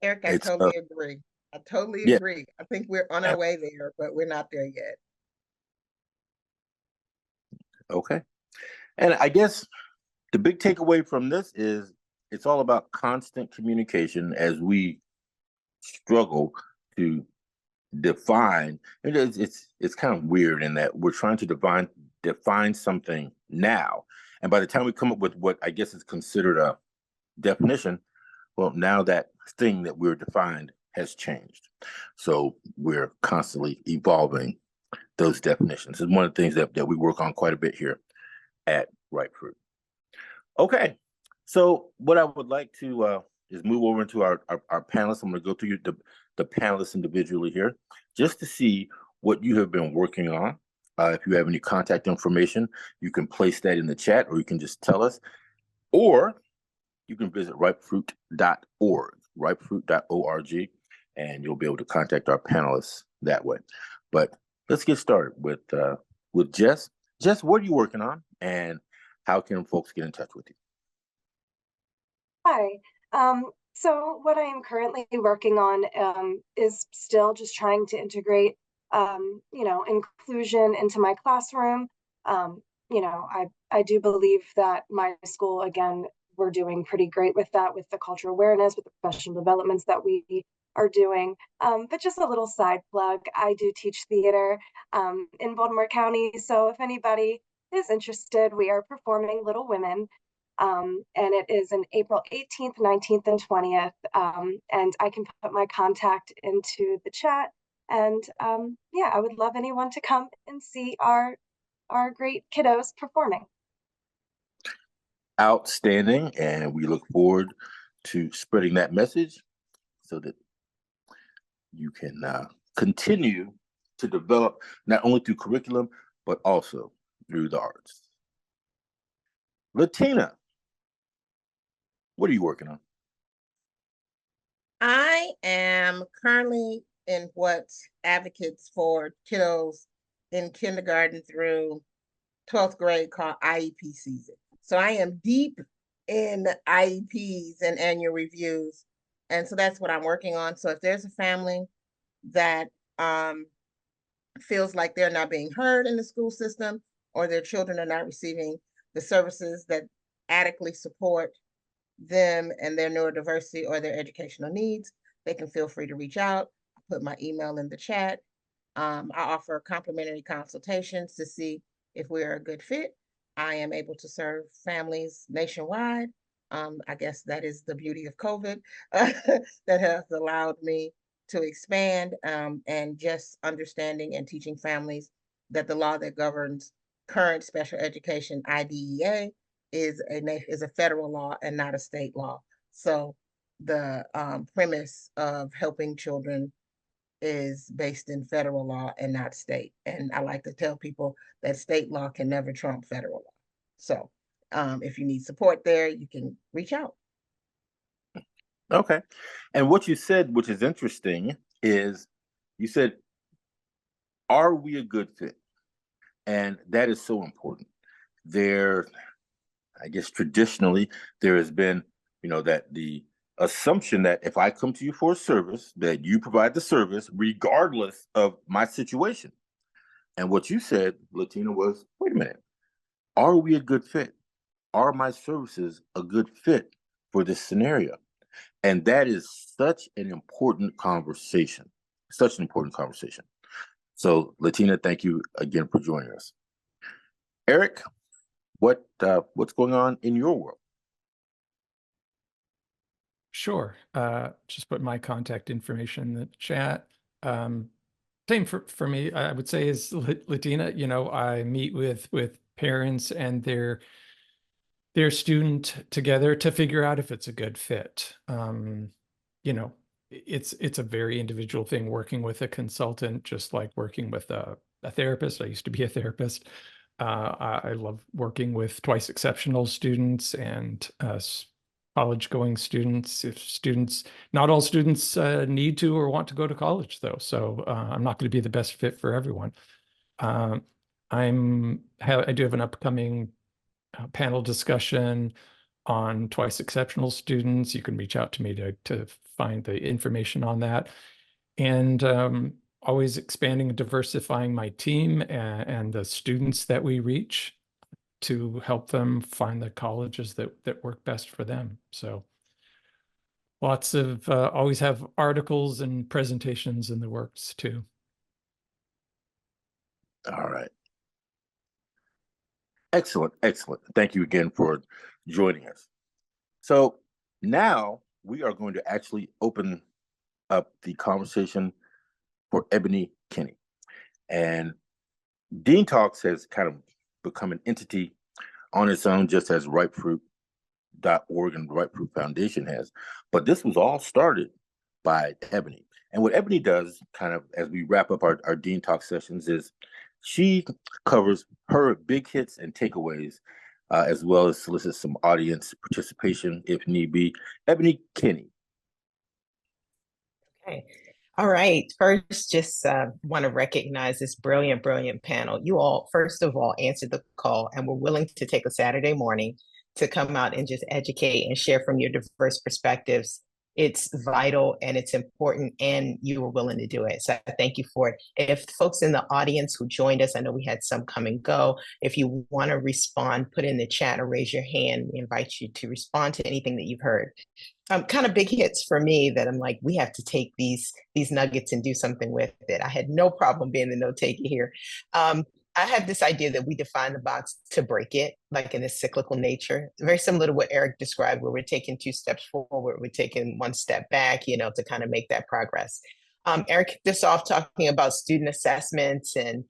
Eric, I It's totally agree. I totally yeah, agree. I think we're on our way there, but we're not there yet. okay. And I guess the big takeaway from this is it's all about constant communication as we struggle to define. It's kind of weird in that we're trying to define something now, and by the time we come up with what I guess is considered a definition, well, now that thing that we're defined has changed. So we're constantly evolving those definitions. It's one of the things that we work on quite a bit here at Ripe Fruit. Okay, so what I would like to is move over into our panelists. I'm going to go through the panelists individually here, just to see what you have been working on. If you have any contact information, you can place that in the chat, or you can just tell us, or you can visit ripefruit.org, ripefruit.org, and you'll be able to contact our panelists that way. But let's get started with Jess. Jess, what are you working on, and how can folks get in touch with you? Hi. So what I am currently working on is still just trying to integrate, inclusion into my classroom. I do believe that my school, again, we're doing pretty great with that, with the cultural awareness, with the professional developments that we are doing. But just a little side plug, I do teach theater in Baltimore County. So if anybody is interested, we are performing Little Women. And it is in April 18th, 19th, and 20th. And I can put my contact into the chat. And yeah, I would love anyone to come and see our great kiddos performing. Outstanding, and we look forward to spreading that message so that you can continue to develop not only through curriculum, but also through the arts. Latina, what are you working on? I am currently in what advocates for kiddos in kindergarten through 12th grade called IEP season. So I am deep in IEPs and annual reviews. And so that's what I'm working on. So if there's a family that feels like they're not being heard in the school system, or their children are not receiving the services that adequately support them and their neurodiversity or their educational needs, they can feel free to reach out. I put my email in the chat. I offer complimentary consultations to see if we're a good fit. I am able to serve families nationwide. I guess that is the beauty of COVID that has allowed me to expand, and just understanding and teaching families that the law that governs current special education, IDEA, is a federal law and not a state law. So the premise of helping children is based in federal law and not state. And I like to tell people that state law can never trump federal law. So if you need support there, you can reach out. Okay. And what you said, which is interesting, is you said, are we a good fit? And that is so important. There, I guess traditionally, there has been, that the assumption that if I come to you for a service, that you provide the service regardless of my situation. And what you said, Latina, was, wait a minute, are we a good fit? Are my services a good fit for this scenario? And that is such an important conversation, such an important conversation. So, Latina, thank you again for joining us. Eric, what's going on in your world? Sure. Just put my contact information in the chat. Same for me, I would say, is Latina. I meet with parents and their student together to figure out if it's a good fit. It's a very individual thing working with a consultant, just like working with a therapist. I used to be a therapist. I love working with twice exceptional students and college-going students. Not all students need to or want to go to college, though. So I'm not going to be the best fit for everyone. I do have an upcoming panel discussion on twice exceptional students. You can reach out to me to find the information on that. And always expanding and diversifying my team and the students that we reach to help them find the colleges that work best for them. So lots of, always have articles and presentations in the works too. All right. Excellent, excellent. Thank you again for joining us. So now we are going to actually open up the conversation for Ebony Kinney. And Dean Talks has kind of become an entity on its own, just as RipeFruit.org and Ripe Fruit Foundation has. But this was all started by Ebony. And what Ebony does, kind of as we wrap up our Dean Talk sessions, is she covers her big hits and takeaways, as well as solicits some audience participation if need be. Ebony Kinney. Okay. All right. First, just want to recognize this brilliant, brilliant panel. You all, first of all, answered the call and were willing to take a Saturday morning to come out and just educate and share from your diverse perspectives. It's vital and it's important, and you were willing to do it. So I thank you for it. If folks in the audience who joined us, I know we had some come and go. If you want to respond, put in the chat or raise your hand. We invite you to respond to anything that you've heard. Kind of big hits for me that I'm like, we have to take these nuggets and do something with it. I had no problem being the note taker here. I have this idea that we define the box to break it, like in a cyclical nature, very similar to what Eric described, where we're taking 2 steps forward, we're taking 1 step back, to kind of make that progress. Eric kicked this off talking about student assessments and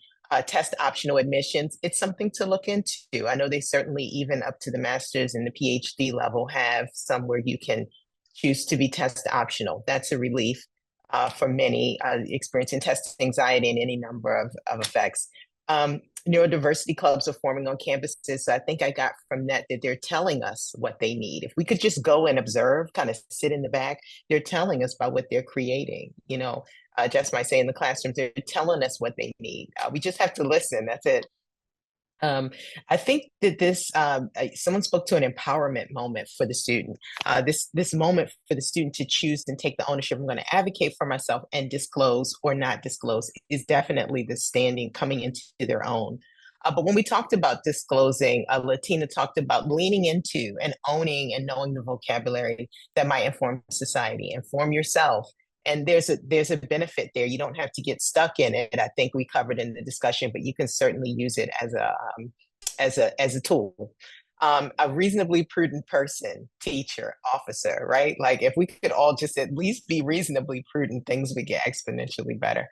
test optional admissions. It's something to look into. I know they certainly, even up to the master's and the PhD level, have some where you can choose to be test optional. That's a relief for many experiencing test anxiety and any number of effects. Neurodiversity clubs are forming on campuses. So I think I got from that they're telling us what they need. If we could just go and observe, kind of sit in the back, they're telling us about what they're creating. Jess might say in the classrooms, they're telling us what they need. We just have to listen. That's it. I think that this, someone spoke to an empowerment moment for the student. This moment for the student to choose and take the ownership. I'm going to advocate for myself and disclose or not disclose is definitely the standing coming into their own. But when we talked about disclosing, Latina talked about leaning into and owning and knowing the vocabulary that might inform society, inform yourself. And there's a benefit there. You don't have to get stuck in it. I think we covered in the discussion, but you can certainly use it as a tool. A reasonably prudent person, teacher, officer, right? Like if we could all just at least be reasonably prudent, things would get exponentially better.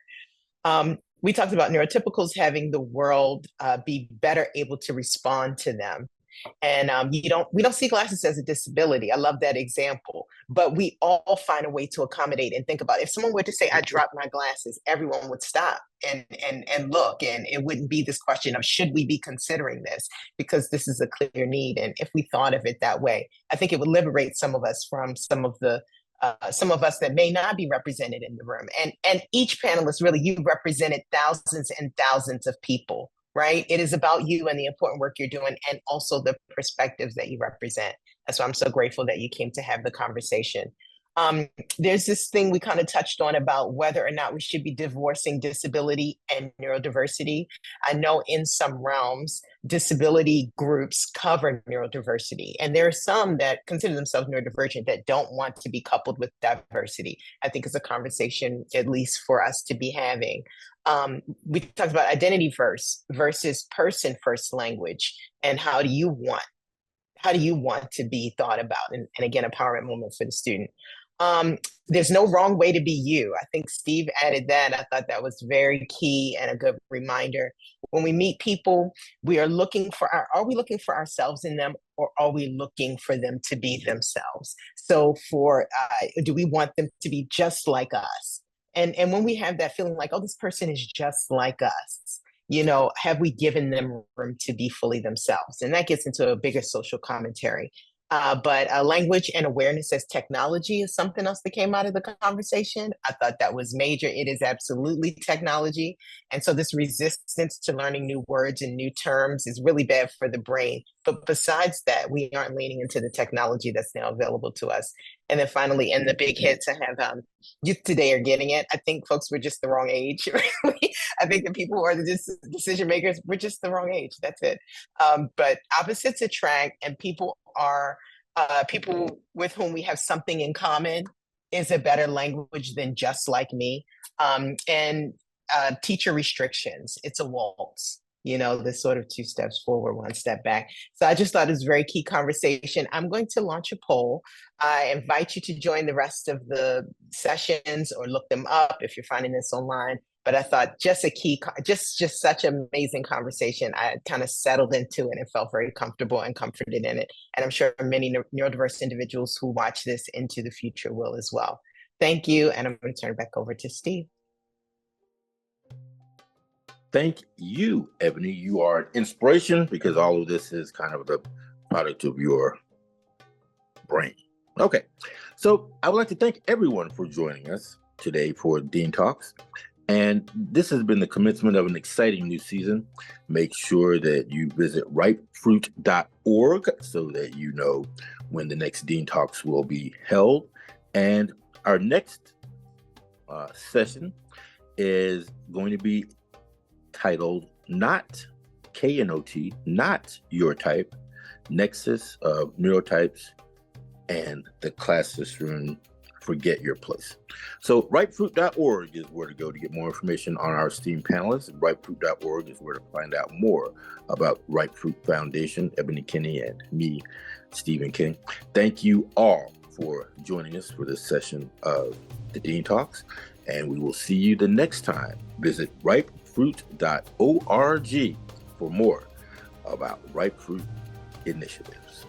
We talked about neurotypicals having the world be better able to respond to them. And we don't see glasses as a disability. I love that example, but we all find a way to accommodate and think about it. If someone were to say, I dropped my glasses, everyone would stop and look, and it wouldn't be this question of, should we be considering this? Because this is a clear need. And if we thought of it that way, I think it would liberate some of us from some of us that may not be represented in the room. And each panelist, really, you represented thousands and thousands of people, right? It is about you and the important work you're doing and also the perspectives that you represent. That's why I'm so grateful that you came to have the conversation. There's this thing we kind of touched on about whether or not we should be divorcing disability and neurodiversity. I know in some realms, disability groups cover neurodiversity, and there are some that consider themselves neurodivergent that don't want to be coupled with diversity. I think it's a conversation, at least for us to be having. We talked about identity first versus person first language, and how do you want to be thought about? And again, empowerment moment for the student. There's no wrong way to be you. I think Steve added that. I thought that was very key and a good reminder. When we meet people, we are looking for are we looking for ourselves in them, or are we looking for them to be themselves? So do we want them to be just like us? And when we have that feeling like, oh, this person is just like us, have we given them room to be fully themselves? And that gets into a bigger social commentary. But language and awareness as technology is something else that came out of the conversation. I thought that was major. It is absolutely technology. And so this resistance to learning new words and new terms is really bad for the brain. But besides that, we aren't leaning into the technology that's now available to us. And then finally, and the big hit to have youth today are getting it. I think folks were just the wrong age. Really. I think the people who are the decision makers were just the wrong age. That's it. But opposites attract, and people with whom we have something in common is a better language than just like me. And teacher restrictions, it's a waltz. This sort of 2 steps forward, 1 step back. So I just thought it was a very key conversation. I'm going to launch a poll. I invite you to join the rest of the sessions or look them up if you're finding this online. But I thought just such an amazing conversation. I kind of settled into it and felt very comfortable and comforted in it. And I'm sure many neurodiverse individuals who watch this into the future will as well. Thank you. And I'm going to turn it back over to Steve. Thank you, Ebony. You are an inspiration, because all of this is kind of the product of your brain. Okay, so I would like to thank everyone for joining us today for DEIN Talks. And this has been the commencement of an exciting new season. Make sure that you visit ripefruit.org so that you know when the next DEIN Talks will be held. And our next session is going to be titled Not KNOT, Not Your Type, Nexus of Neurotypes and the Classroom Forget Your Place. So ripefruit.org is where to go to get more information on our esteemed panelists. Ripefruit.org is where to find out more about Ripe Fruit Foundation, Ebony Kinney, and me, Stephen King. Thank you all for joining us for this session of the DEIN Talks, and we will see you the next time. Visit ripefruit.org for more about Ripe Fruit initiatives.